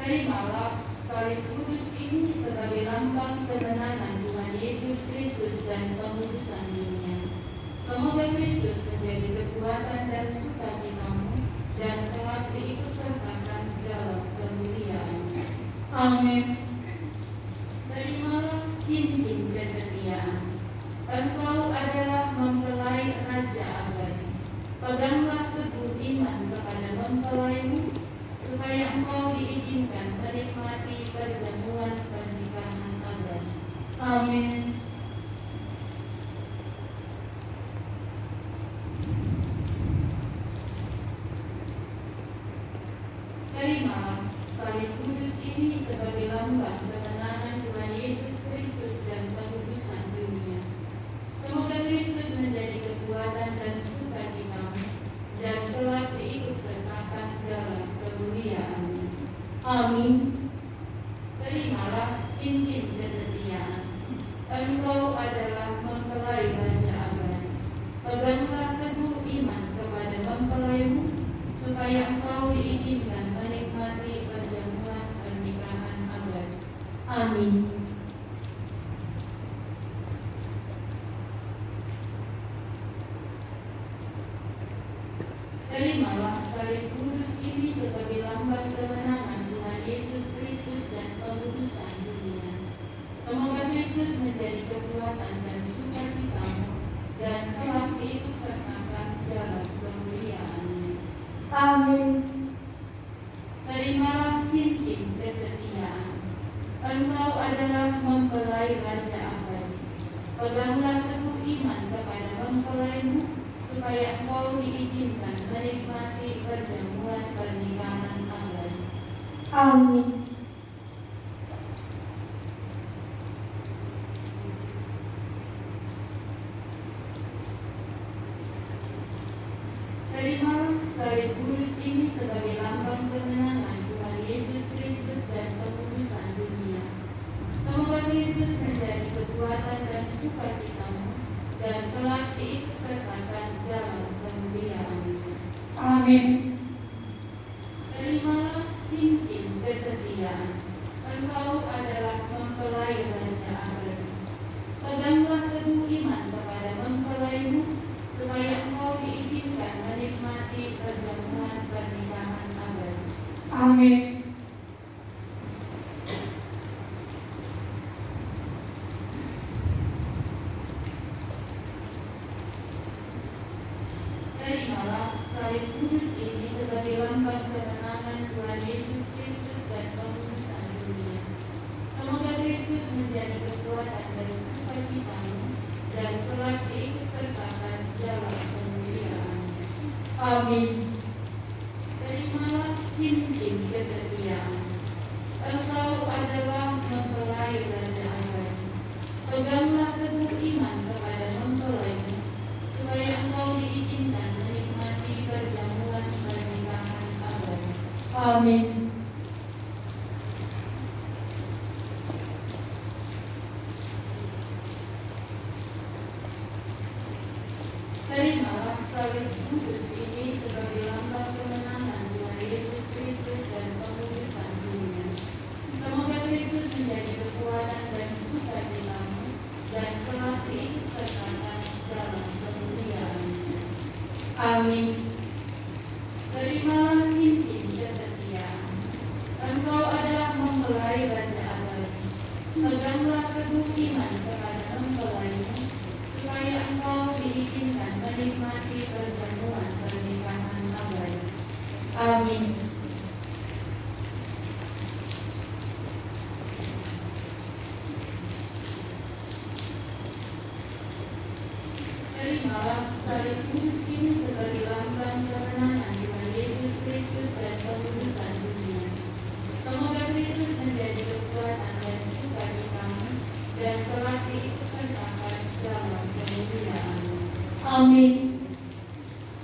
Terimalah salib kudus ini sebagai lambang kemenangan Tuhan Yesus Kristus dan pengudusan dunia. Semoga Kristus menjadi kekuatan dan sukacitamu dan kelak diikutsertakan dalam kemuliaan-Nya. Amin. Terimalah cincin kesetiaan. Engkau adalah mempelai Raja abadi. Peganglah teguh iman kepada mempelaimu, supaya engkau diizinkan menikmati perjamuan pernikahan abadi. Amin. Terimalah salib kudus ini sebagai lambang kemenangan Tuhan Yesus Kristus dan pengudusan dunia. Semoga Kristus menjadi kekuatan dan sukacitamu dan kelak diikutsertakan dalam kemuliaan-Nya. Amin. Terimalah cincin kesetiaan. Engkau adalah mempelai Raja abadi. Peganglah teguh iman kepada mempelaimu, supaya engkau diizinkan menikmati perjamuan pernikahan abadi. Amin. Terimalah salib kudus ini sebagai lambang kemenangan Tuhan Yesus Kristus dan pengudusan dunia. Semoga Kristus menjadi kekuatan dan sukacitamu dan kelak diikutsertakan dalam kemuliaan-Nya. Amin. Terimalah cincin kesetiaan. Engkau adalah mempelai Raja abadi. Peganglah teguh iman kepada mempelaimu, supaya engkau diizinkan menikmati perjamuan pernikahan abadi. Amin. Terimalah salib kudus ini sebagai lambang kemenangan Tuhan Yesus Kristus dan pengudusan dunia. Semoga Kristus menjadi kekuatan dan sukacitamu dan kelak diikutsertakan dalam kemuliaan-Nya. Amin. Terimalah cincin kesetiaan. Engkau adalah mempelai Raja abadi. Peganglah teguh iman kepada mempelaimu, supaya engkau diizinkan menikmati perjamuan pernikahan abadi. Amin. Terimalah salib kudus ini sebagai lambang kemenangan Tuhan Yesus Kristus dan pengudusan dunia. Semoga Kristus menjadi kekuatan dan sukacitamu dan kelak diikutsertakan dalam kemuliaan-Nya. Amin. Terimalah cincin kesetiaan. Engkau adalah mempelai Raja abadi. Peganglah teguh iman kepada mempelaimu, supaya engkau diizinkan menikmati perjamuan pernikahan abadi. Amin. Terimalah salib kudus ini sebagai lambang kemenangan Tuhan Yesus Kristus dan pengudusan dunia. Semoga Kristus menjadi kekuatan dan sukacitamu dan kelak diikutsertakan dalam kemuliaan-Nya. Amin. Terimalah cincin kesetiaan. Engkau adalah mempelai Raja abadi. Peganglah teguh iman kepada mempelaimu, supaya engkau diizinkan menikmati perjamuan pernikahan abadi. Amin. Terimalah salib kudus ini sebagai lambang kemenangan Tuhan Yesus Kristus dan pengudusan dunia. Semoga Kristus menjadi kekuatan dan sukacitamu dan kelak diikutsertakan dalam kemuliaan-Nya. Amin.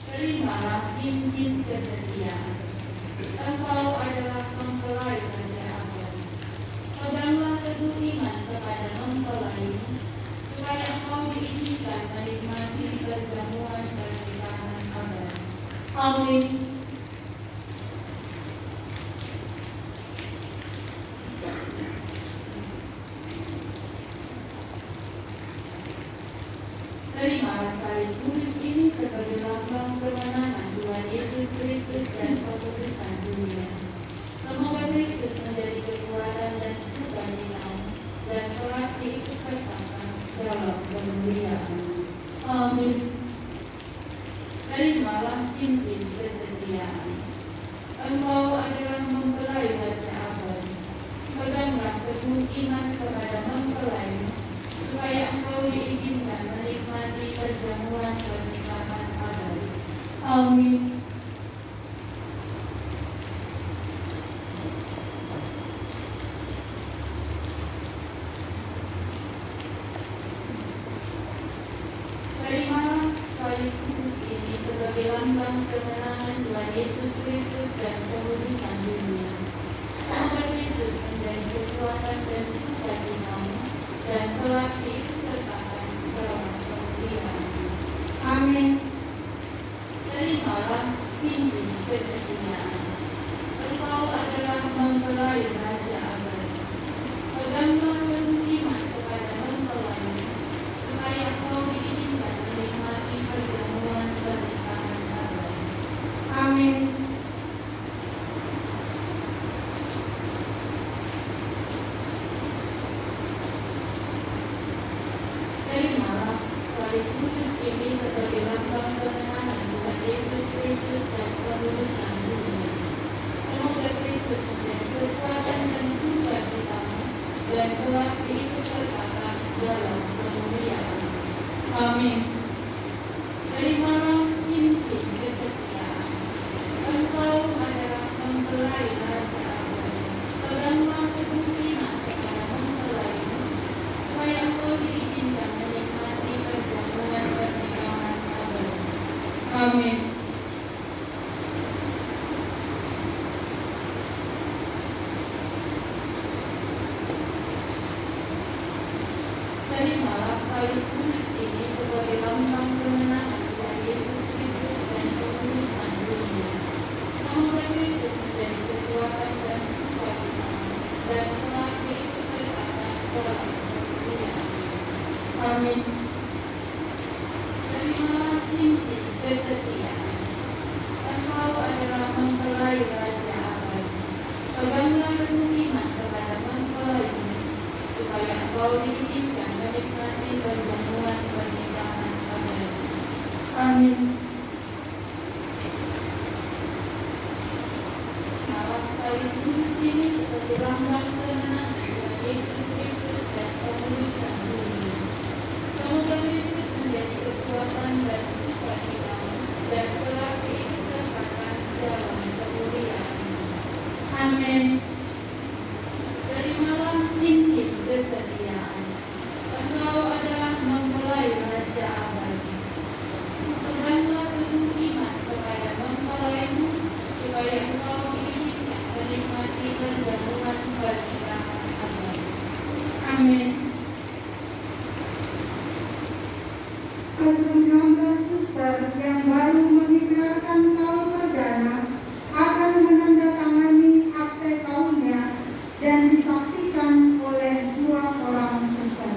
Terimalah cincin kesetiaan. Engkau adalah mempelai Raja abadi. Peganglah teguh iman kepada mempelaimu, supaya engkau diizinkan menikmati perjamuan pernikahan abadi. Amin. Terimalah cincin kesetiaan. Engkau adalah mempelai Raja Abadi. Peganglah teguh iman kepada mempelai, supaya engkau diizinkan menikmati perjamuan pernikahan abadi. Amin. Terimalah salib kudus ini sebagai lambang kemenangan Tuhan Yesus Kristus dan pengudusan dunia. Semoga Kristus menjadi kekuatan dan sukacitamu dan kelak diikutsertakan dalam kemuliaan. Amin. Terimalah cincin kesetiaan. Engkau adalah mempelai Raja Abadi. Peganglah teguh iman kepada mempelai, supaya engkau diizinkan menikmati perjamuan pernikahan abadi. Amin. Terimalah salib kudus ini sebagai lambang kemenangan Tuhan Yesus Kristus dan penebusan dunia. Semoga Kristus menjadi kekuatan dan sukacitamu dan kelak diikutsertakan dalam kemuliaan. Amin. Terimalah cincin kesetiaan. Engkau adalah mempelai Raja Abadi. Peganglah teguh iman kepada mempelaimu, supaya engkau diizinkan menikmati perjamuan pernikahan abadi. Amin. Terimalah salib kudus ini sebagai lambang kemenangan Tuhan Yesus Kristus dan pengudusan dunia. Semoga Kristus menjadi kekuatan dan sukacitamu dan kelak diikutsertakan dalam kemuliaan. Amin. Terimalah cincin kesetiaan. Engkau adalah mempelai Raja Abadi. Peganglah teguh iman kepada mempelaimu, supaya engkau diizinkan menikmati perjamuan pernikahan abadi. Amin. Terimalah salib kudus ini sebagai lambang kemenangan Tuhan Yesus Kristus dan pengudusan dunia. Semoga Kristus menjadi kekuatan dan sukacitamu dan kelak diikutsertakan dalam kemuliaan. Amin. Terimalah cincin kesetiaan. Engkau adalah mempelai Raja Abadi. Peganglah teguh iman kepada mempelaimu, supaya engkau diizinkan menikmati perjamuan pernikahan abadi. Amin. Ke-19 suster yang baru mengikrarkan kaul perdana akan menandatangani akte kaulnya dan disaksikan oleh 2 orang suster.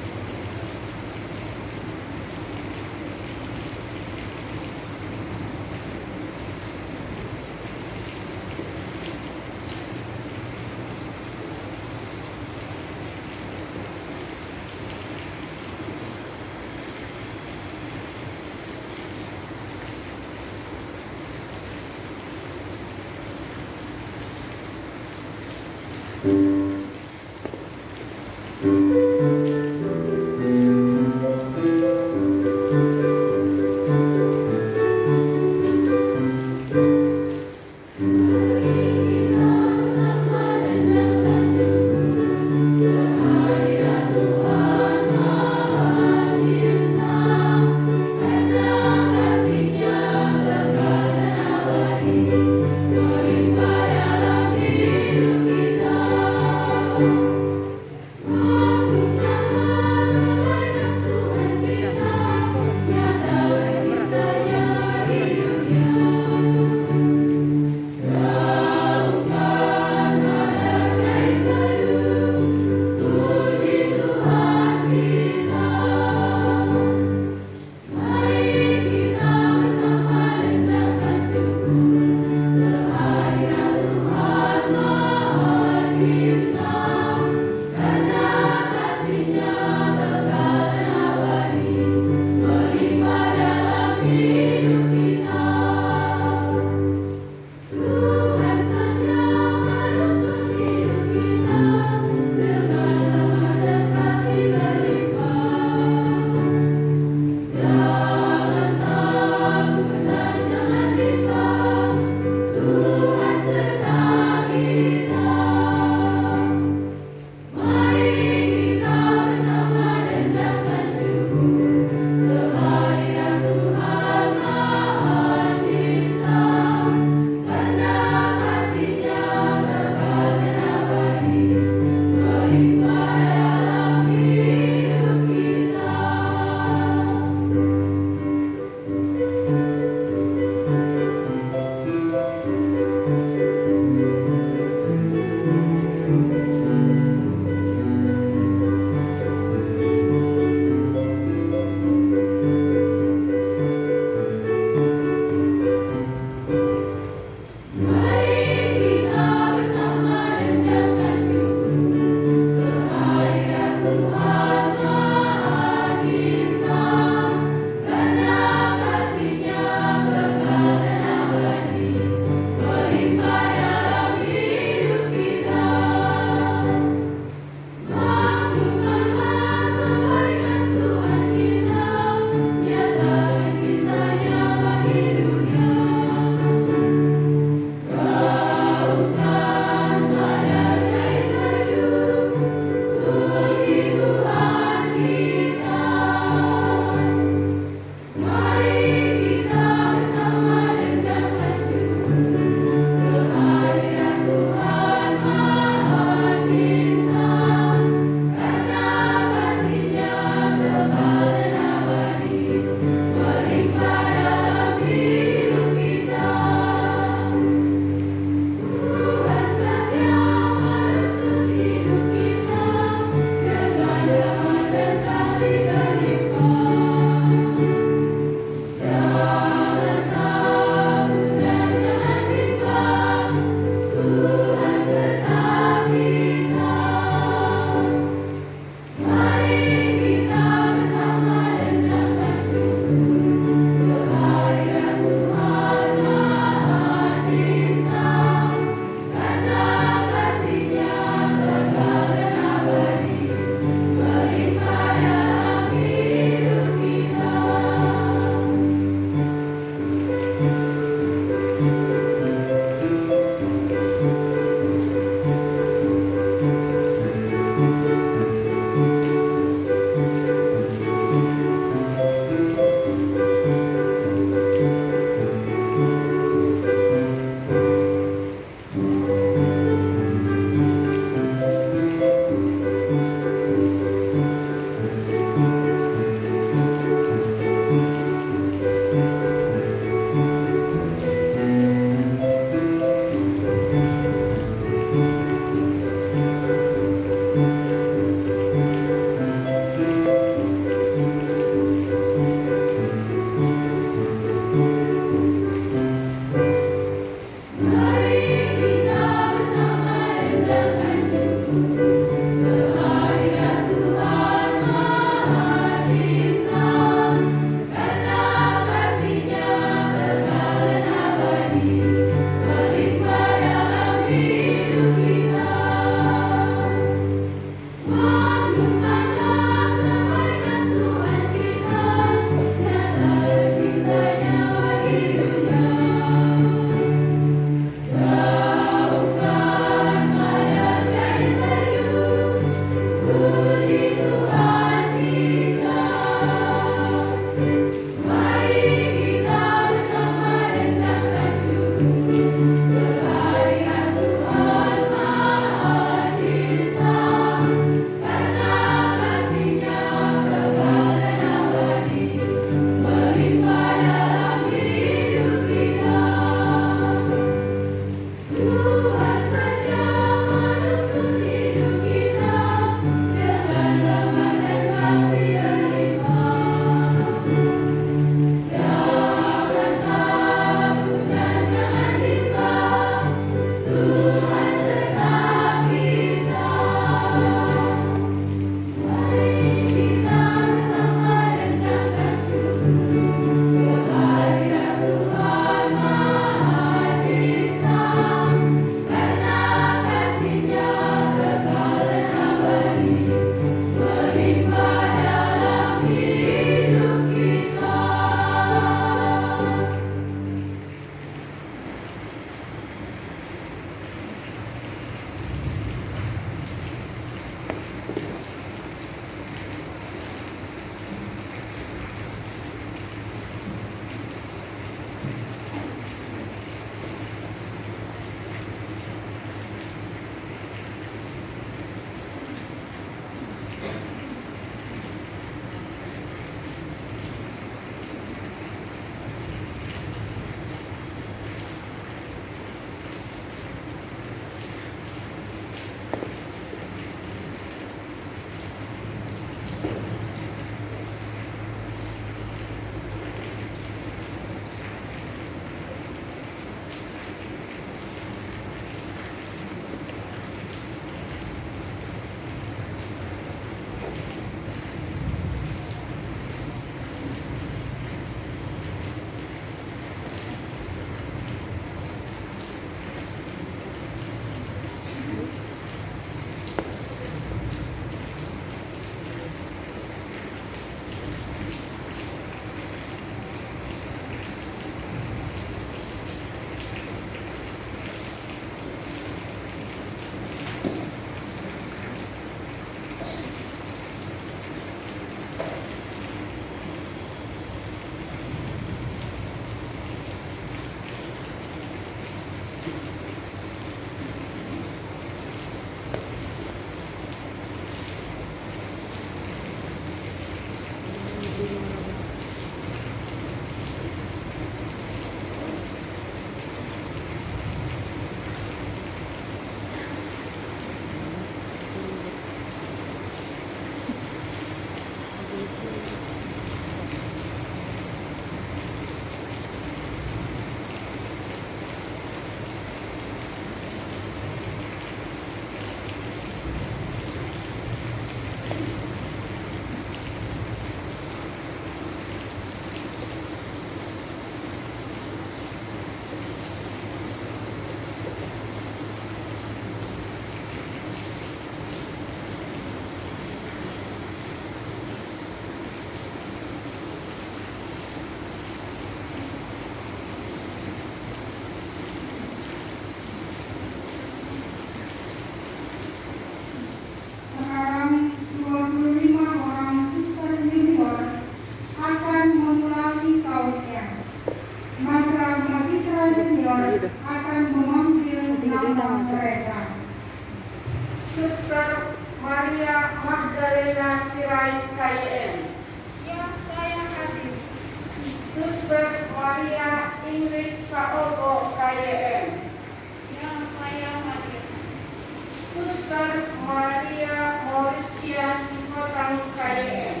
Suster Maria Mauritia Sipotang KYM.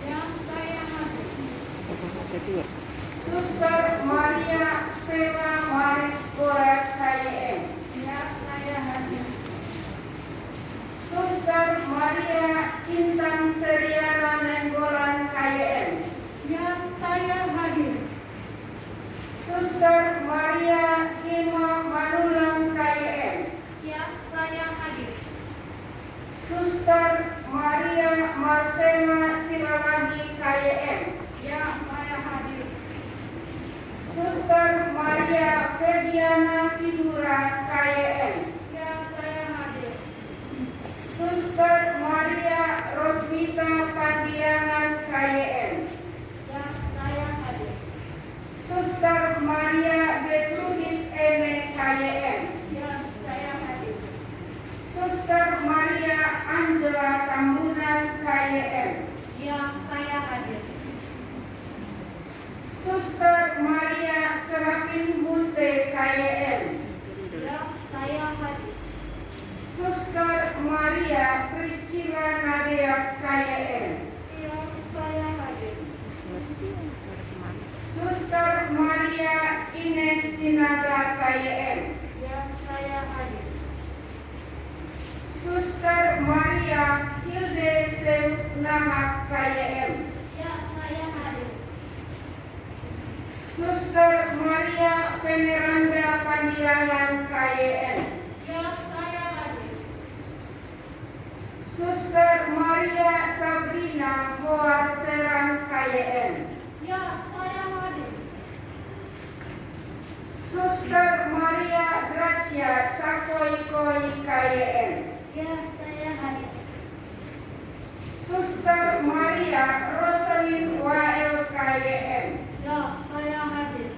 Yang saya hadir. Suster Maria Stella Maris Gorat KYM. Yang saya hadir. Suster Maria Intan Seriana Nenggolan KYM. Yang saya hadir. Suster Maria Ima Manulang KYM. Yang saya hadir. Suster Maria Marcela Silalagi KYM. Yang saya hadir. Suster Maria Febiana Sidura KYM. Yang saya hadir. Suster Maria Rosmita Pandiangan KYM. Yang saya hadir. Suster Maria Betrudis Ene KYM. Yang saya hadir. Suster Maria Angela Tambunan KYM. Yang saya hadir. Suster Maria Serapin Bunte KYM. Yang saya hadir. Suster Maria Priscilla Nadia KYM. Yang saya hadir. Suster Maria Ines Sinaga KYM. Yang saya hadir. Suster Maria Hilde Nahak KYM. Yang saya hadir. Suster Maria Veneranda Pandiangan KYM. Yang saya hadir. Suster Maria Sabrina Boar Serang KYM. Yang saya hadir. Suster Maria Gracia Sakoi Koi KYM. Yang saya hadir. Suster Maria Rosalind Wael KYM. Yang saya hadir.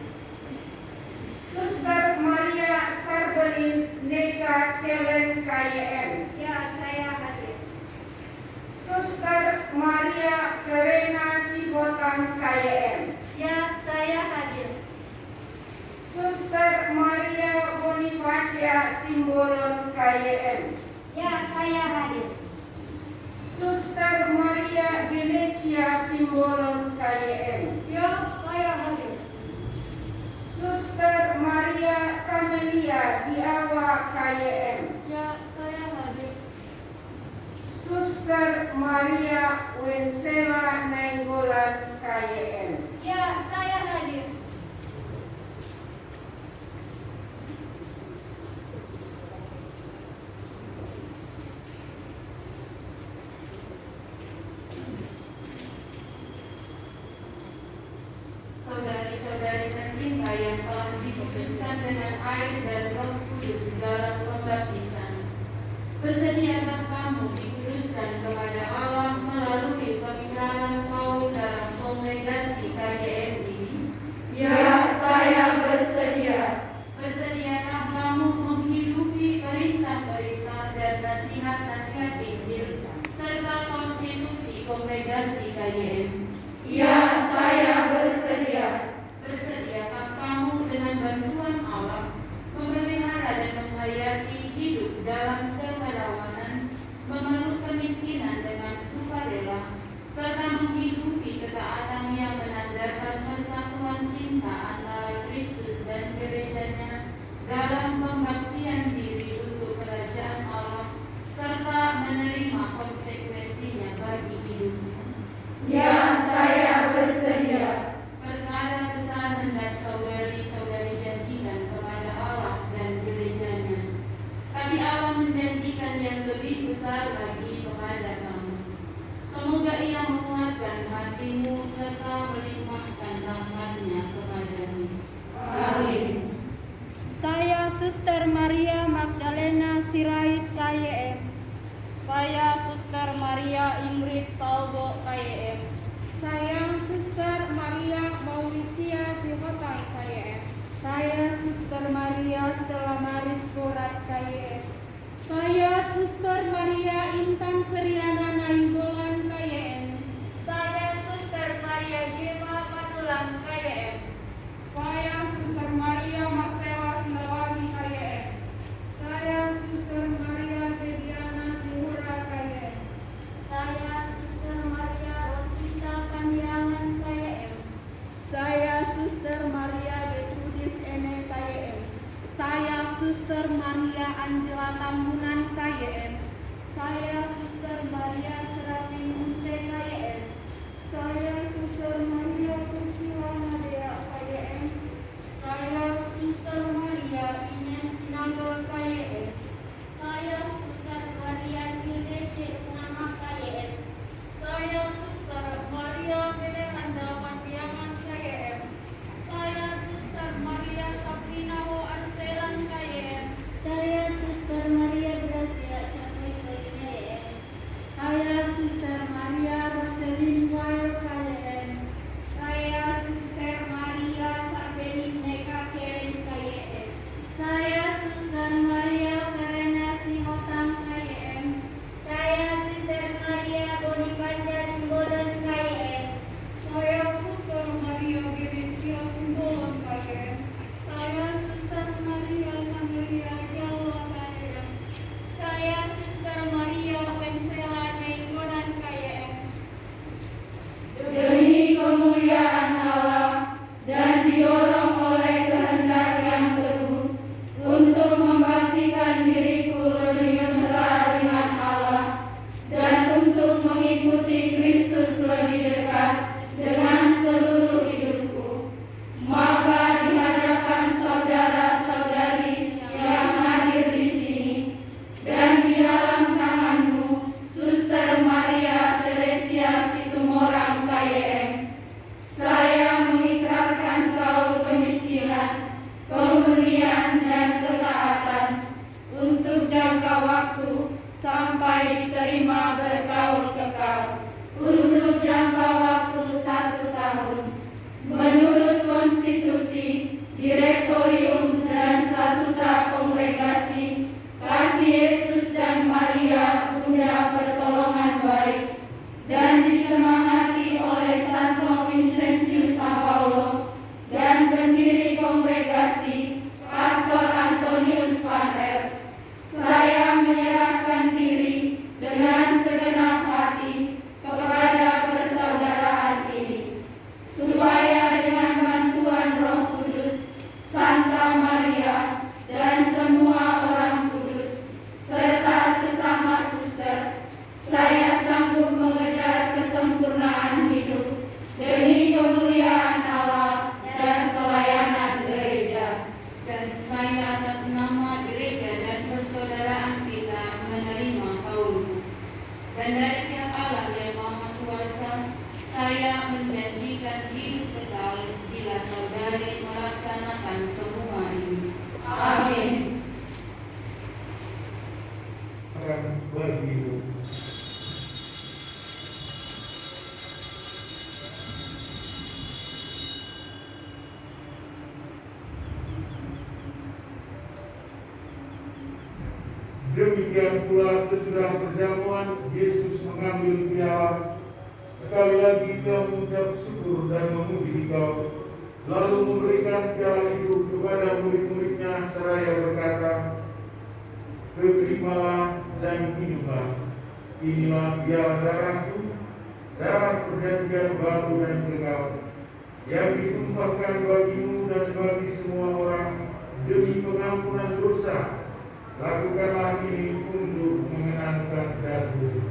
Suster Maria Sarberin Nega Kelen KYM. Yang saya hadir. Suster Maria Verena Sibotang KYM. Yang saya hadir. Suster Maria Bonifacia Simbolon KYM. Yang saya hadir. Suster Maria Venetia Simbolon KYM. Yang saya hadir. Suster Maria Camelia Diawa KYM. Yang saya hadir. Suster Maria Wensela Nainggolan KYM. Yang saya hadir. Saudari-saudari tercinta yang telah dikuduskan dengan air dan Roh Kudus dalam pembaptisan, bersediakah kamu dikuduskan kepada Allah melalui pengikraman Paul dalam kongregasi KYM ini? Ya, saya bersedia. Bersediakah kamu menghidupi perintah-perintah dan nasihat-nasihat Injil serta konstitusi kongregasi KYM? Ya, saya bersedia. Bersediakah kamu dengan bantuan Allah memelihara dan menghayati hidup dalam kemerawanan, memeluk kemiskinan dengan sukacita Suster Maria Angela Tambunan KYM. Saya Suster Maria Serapi Munte KYM. Saya Suster Maria Susila Nadia KYM. Saya Suster Maria Ines Sinaga KYM. Saya Suster Maria Hilde Nama KYM. Saya Suster Maria Felelanda Pandiangan KYM. Saya Suster Maria Sabrina Ho Anseran KYM. Saya Suster Maria Gracia Sakri KYM. Saya Suster Maria Roselyn Wire KYM. Saya Suster Maria Sabeni Neka Keren KYM. Saya Suster Maria Verena Sihotang KYM. Saya Suster Maria Bonifanda Simbolon KYM. Saya Suster Maria Geresia Simbolon KYM. Saya Suster Maria Namelia Jawa KYM. Saya Suster Maria Pensela Nainggonan KYM. Demi kemuliaan Allah dan didorong oleh kehendak yang teguh untuk membaktikan diriku lebih mesra dengan Allah dan untuk mengikuti Kristus lebih dekat dengan seluruh hidupku. Maka di hadapan saudara-saudari yang hadir di sini dan di dalam tanganmu, Suster Maria Teresia Situmorang KYM, saya mengikrarkan kaul kemiskinan, kemurnian dan ketaatan untuk jangka waktu sampai diterima berkaul kekal untuk jangka waktu 1 tahun menurut konstitusi, direktorium dan statuta kongregasi Kasih Yesus dan Maria Bunda Pertolongan Baik, dan disemangati oleh Santo Vincentius Apaulo dan pendiri kongregasi Pastor Antonius Van R. Saya menyerahkan diri dengan segenap hati kepada persaudaraan ini, supaya dengan bantuan Roh Kudus, Santa Maria, dan semua orang kudus, serta sesama suster, saya sanggup mengejar kesempurnaan hidup demi kemuliaan Allah dan pelayanan gereja. Dan saya atas nama gereja dan persaudaraan kita menerima kaulmu. Dan dari pihak Allah yang Maha Kuasa, saya menjanjikan hidup kekal bila saudari melaksanakan semua ini. Amin. Akan berhidup. Demikian pula sesudah perjamuan, Yesus mengambil piala. Sekali lagi dia mengucap syukur dan memuji Dikau, lalu memberikan piala itu kepada murid-muridnya seraya berkata, "Terimalah dan minumlah. Inilah piala darahku, darah perjanjian baru dan kekal, yang ditumpahkan bagimu dan bagi semua orang demi pengampunan dosa. Lakukanlah ini untuk mengenangkan daku."